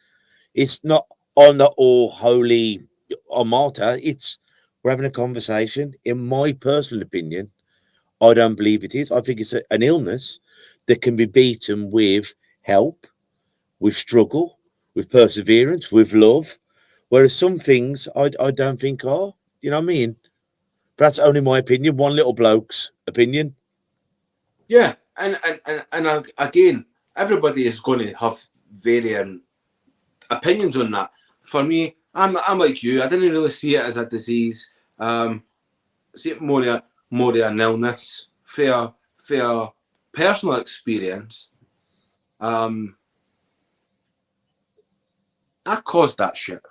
It's not on the all holy or martyr. It's we're having a conversation. In my personal opinion, I don't believe it is. I think it's an illness that can be beaten with help, with struggle, with perseverance, with love. Whereas some things I don't think are. You know what I mean? But that's only my opinion. One little bloke's opinion. Yeah, and again, everybody is going to have varying opinions on that. For me, I'm like you. I didn't really see it as a disease. See it more an illness. Fair personal experience. I caused that shit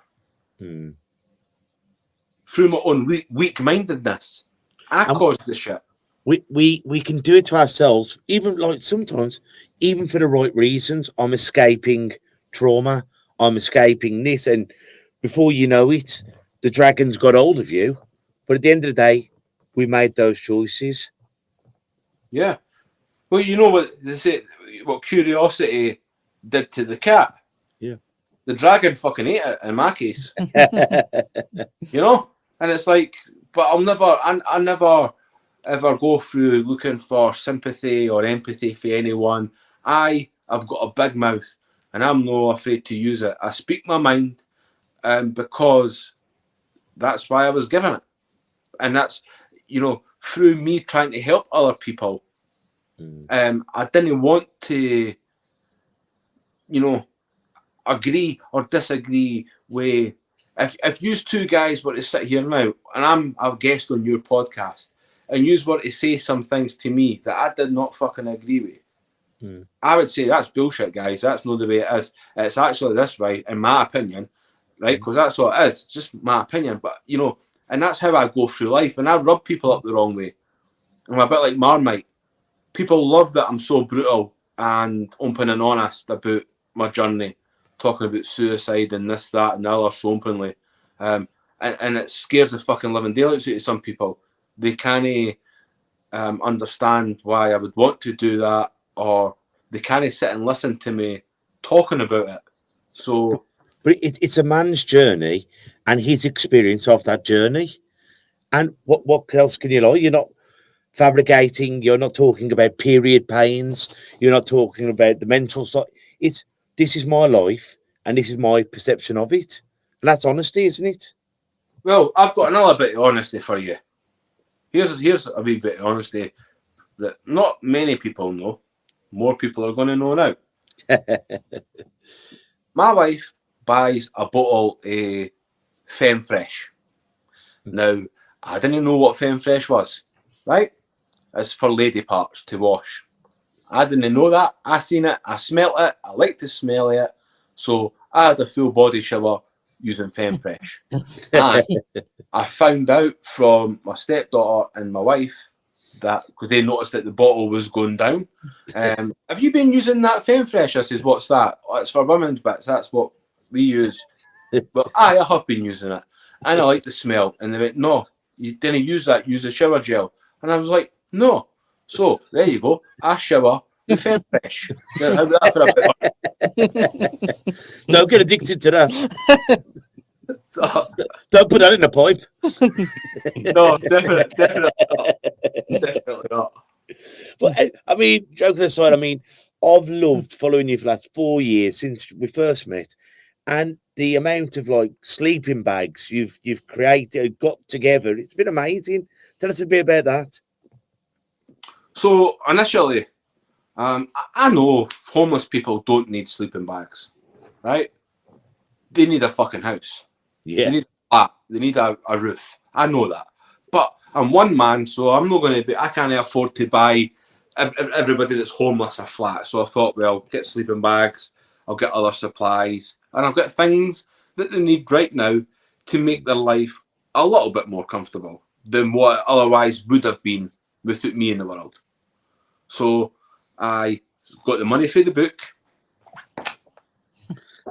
through my own weak-mindedness. I caused the shit. We can do it to ourselves, even like sometimes, even for the right reasons. I'm escaping trauma. I'm escaping this, and before you know it, the dragon's got hold of you. But at the end of the day, we made those choices. Yeah. Well, you know what they say, what curiosity did to the cat. Yeah. The dragon fucking ate it in my case. You know? And it's like, but I never ever go through looking for sympathy or empathy for anyone. I've got a big mouth and I'm not afraid to use it. I speak my mind because that's why I was given it. And that's, you know, through me trying to help other people. I didn't want to, you know, agree or disagree with, if you two guys were to sit here now and I'm a guest on your podcast and you were to say some things to me that I did not fucking agree with, I would say that's bullshit, guys. That's not the way it is. It's actually this way, in my opinion, right? Because that's all it is. It's just my opinion. But, you know, and that's how I go through life. And I rub people up the wrong way. I'm a bit like Marmite. People love that I'm so brutal and open and honest about my journey, talking about suicide and this, that, and the other so openly. And it scares the fucking living daylights out of some people. They can't understand why I would want to do that, or they can't sit and listen to me talking about it. So, but it's a man's journey and his experience of that journey. And what else can you lie? You're not fabricating. You're not talking about period pains. You're not talking about the mental side. This is my life and this is my perception of it. And that's honesty, isn't it? well, I've got another bit of honesty for you. Here's a wee bit of honesty that not many people know. More people are going to know now. My wife buys a bottle of Femme Fresh. Now, I didn't know what Femme Fresh was, right? It's for lady parts to wash. I didn't know that. I seen it. I smelt it. I like to smell it. So I had a full body shower using Femme Fresh. And I found out from my stepdaughter and my wife that, because they noticed that the bottle was going down. Have you been using that Femme Fresh? I says, what's that? Oh, it's for women's bits. That's what we use. But I have been using it. And I like the smell. And they went, no, you didn't use that. Use the shower gel. And I was like, no. So there you go. I shower with Femme Fresh. Don't get addicted to that. Don't put that in a pipe. No, definitely not. Definitely not. But I mean, jokes aside, I mean, I've loved following you for the last 4 years since we first met, and the amount of like sleeping bags you've created, got together, it's been amazing. Tell us a bit about that. So initially, I know homeless people don't need sleeping bags, right? They need a fucking house. Yeah. They need a flat. They need a roof. I know that. But I'm one man, so I'm not going to be, I can't afford to buy everybody that's homeless a flat. So I thought, well, get sleeping bags, I'll get other supplies, and I'll get things that they need right now to make their life a little bit more comfortable than what it otherwise would have been without me in the world. So I got the money for the book.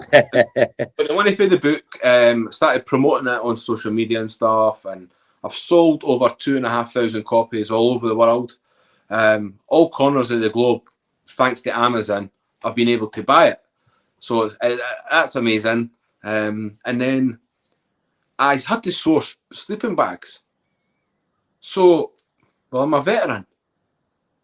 Got the money for the book, started promoting it on social media and stuff, and I've sold over 2,500 copies all over the world, all corners of the globe. thanks to Amazon, I've been able to buy it. So that's amazing. And then I had to source sleeping bags. So, well, I'm a veteran.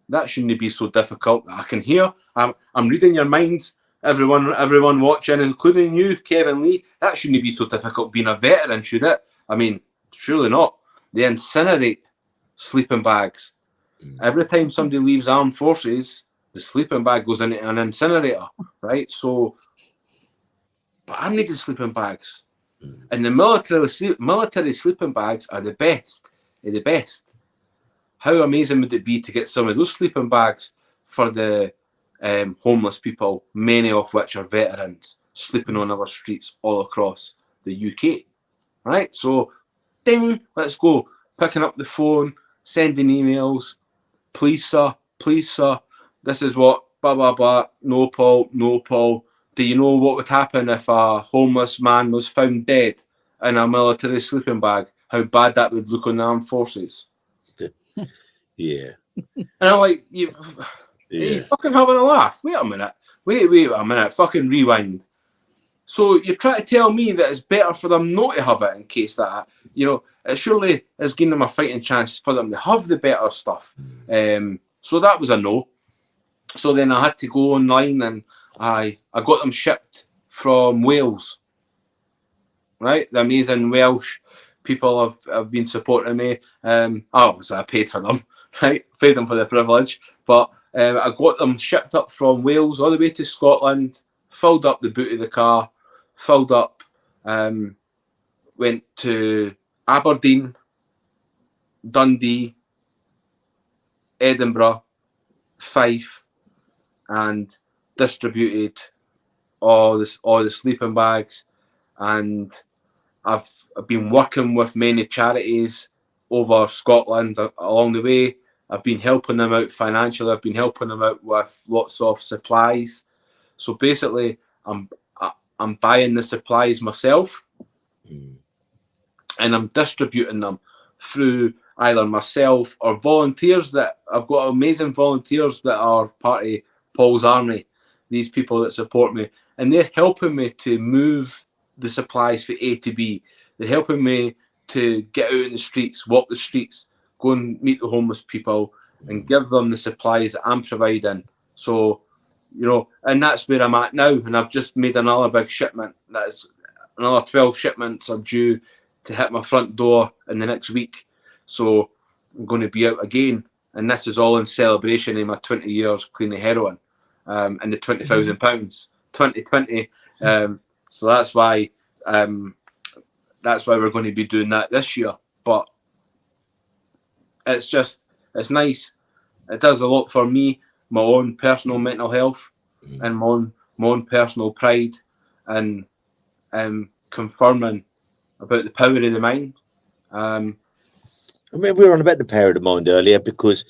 That shouldn't be so difficult. I can hear. I'm reading your minds, everyone watching, including you, Kevin Lee. That shouldn't be so difficult being a veteran, should it? I mean, surely not. They incinerate sleeping bags. Every time somebody leaves armed forces, the sleeping bag goes into an incinerator, right? So, but I needed sleeping bags. And the military sleeping bags are the best. They're the best. How amazing would it be to get some of those sleeping bags for the homeless people, many of which are veterans, sleeping on our streets all across the UK, right? So, ding, let's go. Picking up the phone, sending emails. Please, sir, this is what, blah, blah, blah. No, Paul. Do you know what would happen if a homeless man was found dead in a military sleeping bag? How bad that would look on the armed forces? Yeah. And I'm like, you fucking having a laugh. Wait a minute. Fucking rewind. So you try to tell me that it's better for them not to have it in case that, it surely is giving them a fighting chance for them to have the better stuff. So that was a no. So then I had to go online and I got them shipped from Wales. Right? The amazing Welsh people have been supporting me. Obviously I paid for them. Right, paid them for the privilege, but I got them shipped up from Wales all the way to Scotland, filled up the boot of the car, went to Aberdeen, Dundee, Edinburgh, Fife, and distributed all the sleeping bags. And I've been working with many charities over Scotland along the way. I've been helping them out financially. I've been helping them out with lots of supplies. So basically, I'm buying the supplies myself, and I'm distributing them through either myself or volunteers. That I've got amazing volunteers that are part of Paul's Army. These people that support me, and they're helping me to move the supplies from A to B. They're helping me to get out in the streets, walk the streets, go and meet the homeless people and give them the supplies that I'm providing. So, and that's where I'm at now. And I've just made another big shipment. That's another 12 shipments are due to hit my front door in the next week. So I'm going to be out again. And this is all in celebration of my 20 years clean of heroin and the £20,000, 2020. So that's why we're going to be doing that this year. But it's nice. It does a lot for me, my own personal mental health and my own personal pride, and confirming about the power of the mind. We were on about the power of the mind earlier because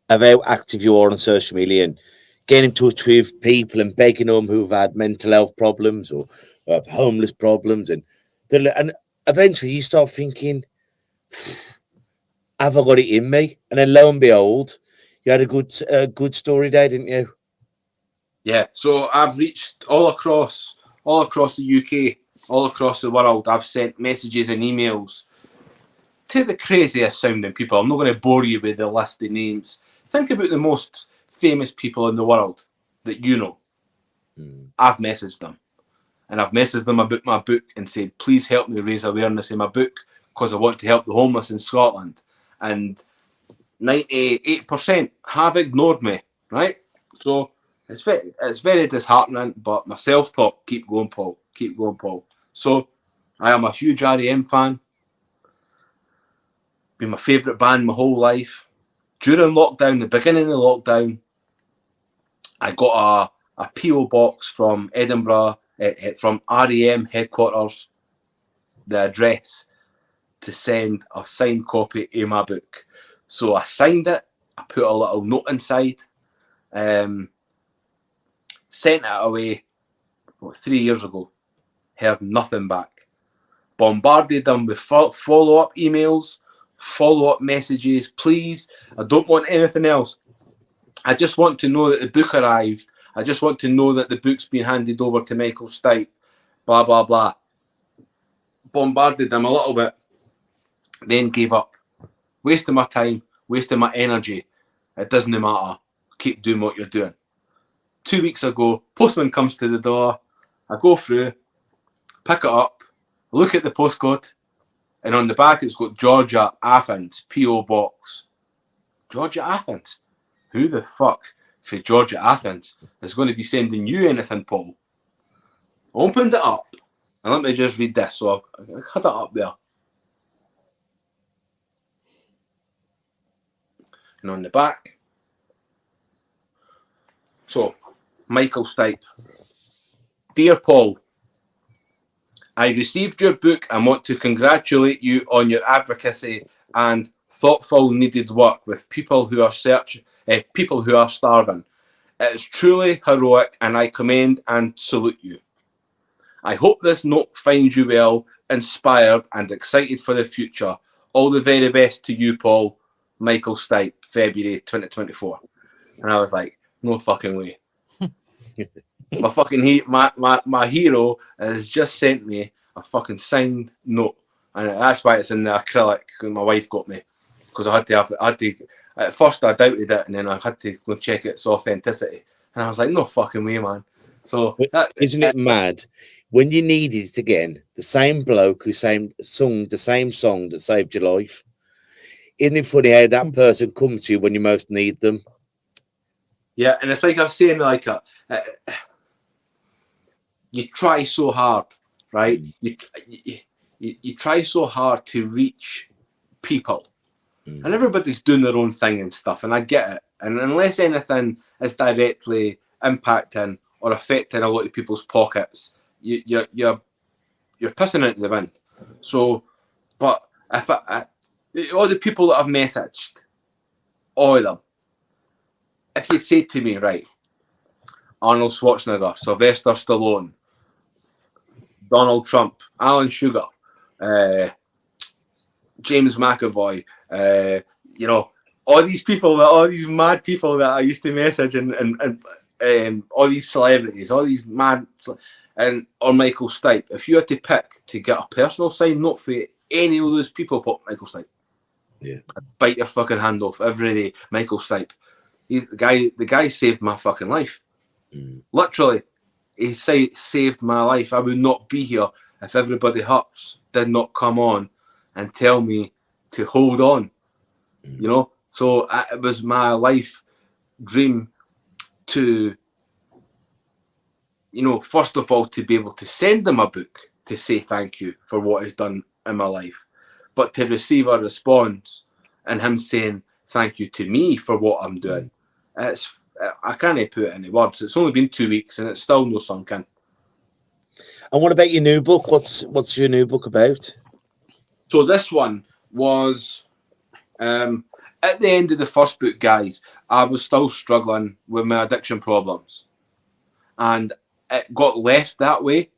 of how active you are on social media and getting in touch with people and begging them who've had mental health problems or have homeless problems, and eventually you start thinking, have I got it in me? And then lo and behold, you had a good story there, didn't you? Yeah. So I've reached all across the UK, all across the world. I've sent messages and emails to the craziest sounding people. I'm not going to bore you with the list of names. Think about the most famous people in the world that you know. I've messaged them. And I've messaged them about my book and said, please help me raise awareness in my book because I want to help the homeless in Scotland. And 98% have ignored me, right? So it's very disheartening, but my self-talk, keep going, Paul. So I am a huge R.E.M. fan. Been my favourite band my whole life. During lockdown, the beginning of lockdown, I got a P.O. box from Edinburgh, from R.E.M. headquarters, the address, to send a signed copy of my book. So I signed it, I put a little note inside, sent it away 3 years ago, heard nothing back. Bombarded them with follow-up emails, follow-up messages, please, I don't want anything else. I just want to know that the book arrived. I just want to know that the book's been handed over to Michael Stipe. Blah, blah, blah. Bombarded them a little bit. Then gave up. Wasting my time, wasting my energy. It doesn't matter. Keep doing what you're doing. 2 weeks ago, postman comes to the door. I go through, pick it up, look at the postcode, and on the back it's got Georgia, Athens, P.O. Box. Georgia, Athens? Who the fuck for Georgia, Athens is going to be sending you anything, Paul? Opened it up, and let me just read this. So I had it up there. And on the back, so Michael Stipe. Dear Paul, I received your book and want to congratulate you on your advocacy and thoughtful, needed work with people who are people who are starving. It is truly heroic, and I commend and salute you. I hope this note finds you well, inspired, and excited for the future. All the very best to you, Paul. Michael Stipe, February 2024. And I was like, no fucking way. My hero has just sent me a fucking signed note, and that's why it's in the acrylic. My wife got me because I had to. At first, I doubted it, and then I had to go check its authenticity, and I was like, no fucking way, man. So isn't it mad when you needed it again? The same bloke who sung the same song that saved your life. Isn't it funny how that person comes to you when you most need them? Yeah, and it's like I was saying, like you try so hard, right? You try so hard to reach people, and everybody's doing their own thing and stuff, and I get it. And unless anything is directly impacting or affecting a lot of people's pockets, you're pissing into the wind. So, but if all the people that I've messaged, all of them, if you say to me, right, Arnold Schwarzenegger, Sylvester Stallone, Donald Trump, Alan Sugar, James McAvoy, all these people, all these mad people that I used to message, and all these celebrities, all these mad, or Michael Stipe. If you had to pick to get a personal signed note for any of those people, put Michael Stipe. Yeah, I'd bite your fucking hand off every day. Michael Stipe. He's the guy saved my fucking life. Literally, he saved my life. I would not be here if Everybody Hurts did not come on and tell me to hold on. You know, so it was my life dream to, first of all, to be able to send him a book to say thank you for what he's done in my life, but to receive a response and him saying thank you to me for what I'm doing. I can't put it into words. It's only been 2 weeks and it's still no sunk in. And what about your new book? What's your new book about? So this one was at the end of the first book, guys. I was still struggling with my addiction problems, and it got left that way.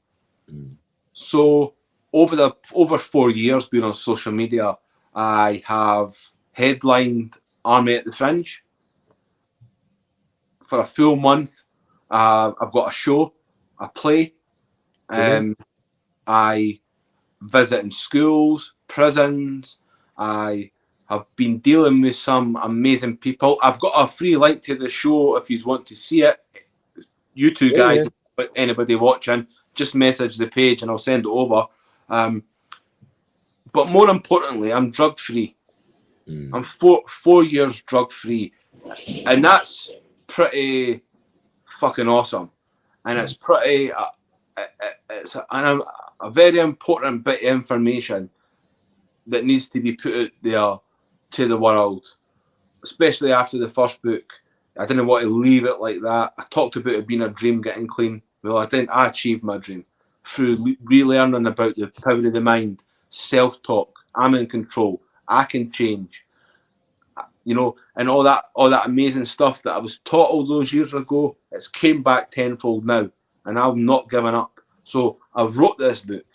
So over 4 years being on social media, I have headlined Army at the Fringe for a full month. I've got a show, a play. I visit in schools, prisons. I have been dealing with some amazing people. I've got a free link to the show if you want to see it. You two guys, anybody watching, just message the page and I'll send it over. But more importantly, I'm drug free. I'm 4 years drug free, and that's pretty fucking awesome. And it's pretty. It's a very important bit of information that needs to be put out there to the world, especially after the first book. I didn't want to leave it like that. I talked about it being a dream getting clean. Well, I achieved my dream through relearning about the power of the mind, self-talk. I'm in control. I can change. And all that amazing stuff that I was taught all those years ago, it's came back tenfold now, and I'm not giving up. So I've wrote this book,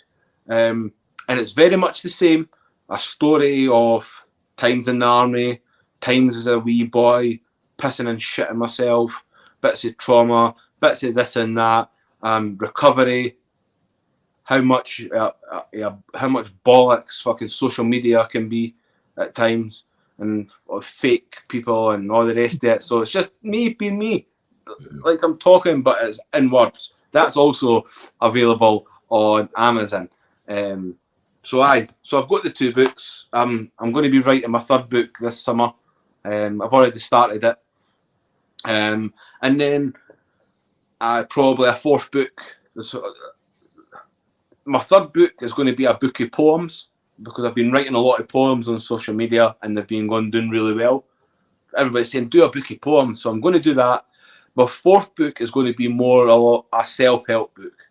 and it's very much the same, a story of times in the army, times as a wee boy, pissing and shitting myself, bits of trauma, bits of this and that, recovery, how much bollocks fucking social media can be at times, and fake people and all the rest of it. So it's just me being me, like I'm talking, but it's in words. That's also available on Amazon. So I've got the 2 books. I'm going to be writing my 3rd book this summer. I've already started it. And then probably a 4th book. My 3rd book is going to be a book of poems, because I've been writing a lot of poems on social media and they've been doing really well. Everybody's saying, do a book of poems. So I'm going to do that. My 4th book is going to be more a self-help book.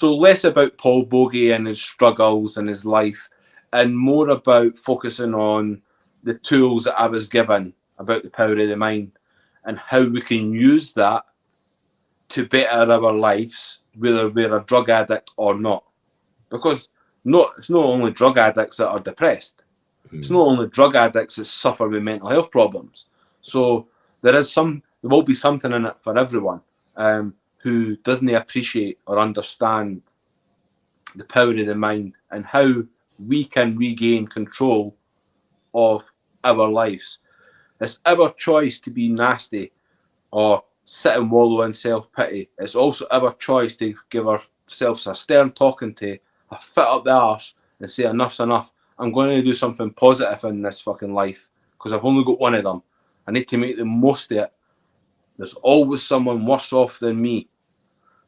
So less about Paul Boggie and his struggles and his life, and more about focusing on the tools that I was given about the power of the mind and how we can use that to better our lives, whether we're a drug addict or not. Because it's not only drug addicts that are depressed. It's not only drug addicts that suffer with mental health problems. So there will be something in it for everyone who doesn't appreciate or understand the power of the mind and how we can regain control of our lives. It's our choice to be nasty or sit and wallow in self-pity. It's also our choice to give ourselves a stern talking to, a fit up the arse and say enough's enough. I'm going to do something positive in this fucking life because I've only got one of them. I need to make the most of it. There's always someone worse off than me.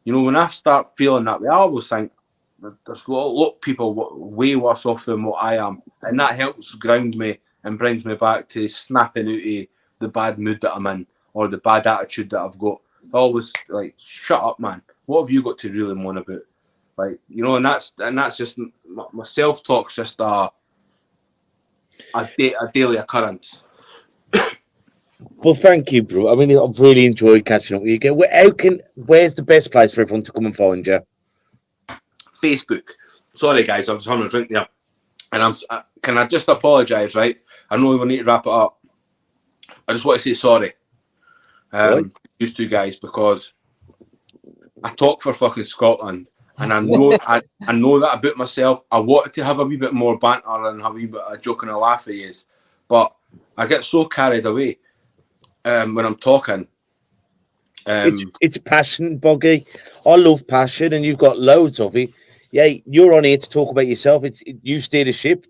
You know, when I start feeling that way, I always think there's a lot of people way worse off than what I am. And that helps ground me and brings me back to snapping out of the bad mood that I'm in or the bad attitude that I've got. I always like, shut up, man. What have you got to really moan about? Like, you know, and that's just my self-talk's just a daily occurrence. Well, thank you, bro. I mean, I've really enjoyed catching up with you again. Where's the best place for everyone to come and find you? Facebook. Sorry, guys, I was having a drink there. And can I just apologise, right? I know we need to wrap it up. I just want to say sorry. Right. These 2 guys, because I talk for fucking Scotland. And I know I know that about myself. I wanted to have a wee bit more banter and have a wee bit of a joke and a laugh at you, but I get so carried away when I'm talking. It's passion, Boggie. I love passion, and you've got loads of it. Yeah, you're on here to talk about yourself. You steer the ship.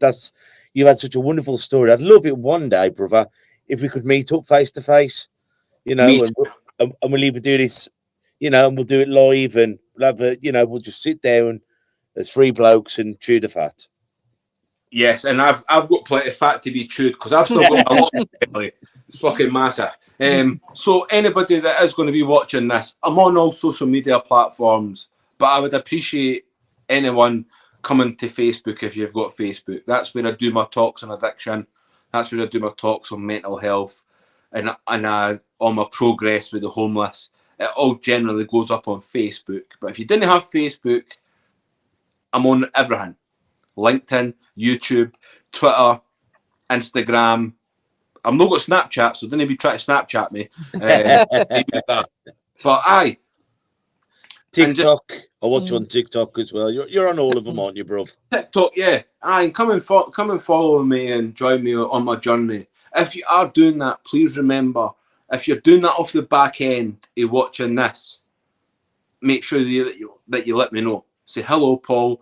You've had such a wonderful story. I'd love it one day, brother, if we could meet up face to face. You know, and we'll either do this, you know, and we'll do it live, and we'll have we'll just sit down as 3 blokes and chew the fat. Yes, and I've got plenty of fat to be chewed because I've still got a lot of belly. It's fucking massive. So anybody that is going to be watching this, I'm on all social media platforms, but I would appreciate anyone coming to Facebook if you've got Facebook. That's where I do my talks on addiction. That's where I do my talks on mental health and on my progress with the homeless. It all generally goes up on Facebook. But if you didn't have Facebook, I'm on everything. LinkedIn, YouTube, Twitter, Instagram. I'm not got Snapchat, so don't be trying to Snapchat me. But aye. TikTok. I watch you on TikTok as well. You're on all of them, aren't you, bro? TikTok, yeah. Aye, and come and follow me and join me on my journey. If you are doing that, please remember, if you're doing that off the back end of watching this, make sure that you let me know. Say, hello, Paul.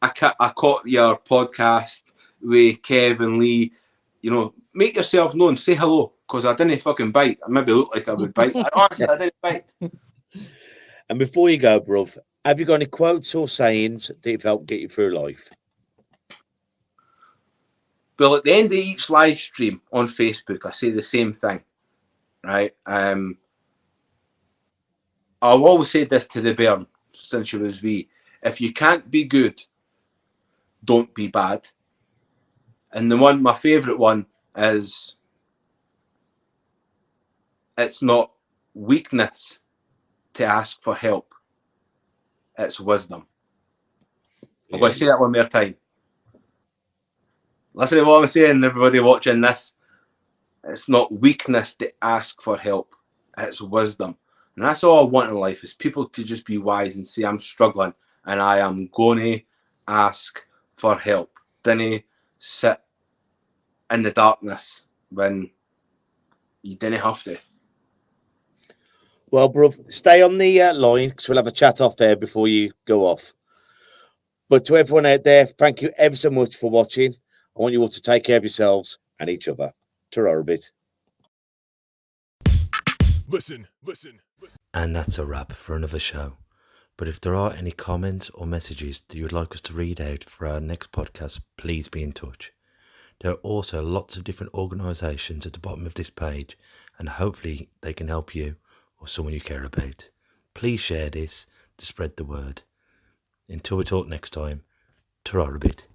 I caught your podcast with Kev and Lee. You know, make yourself known. Say hello, because I didn't fucking bite. I maybe look like I would bite. Honestly, I didn't bite. And before you go, bruv, have you got any quotes or sayings that have helped get you through life? Well, at the end of each live stream on Facebook, I say the same thing, right? I've always said this to the bairn since she was wee. If you can't be good, don't be bad. And my favourite one is, it's not weakness to ask for help. It's wisdom. Yeah. I'm going to say that one more time. Listen to what I'm saying, everybody watching this. It's not weakness to ask for help. It's wisdom. And that's all I want in life, is people to just be wise and say, I'm struggling and I am going to ask for help. Didn't sit in the darkness when you didn't have to. Well, bruv, stay on the line because we'll have a chat off there before you go off. But to everyone out there, thank you ever so much for watching. I want you all to take care of yourselves and each other. Ta-ra a bit. Listen. And that's a wrap for another show. But if there are any comments or messages that you would like us to read out for our next podcast, please be in touch. There are also lots of different organisations at the bottom of this page, and hopefully they can help you or someone you care about. Please share this to spread the word. Until we talk next time, ta-ra a bit.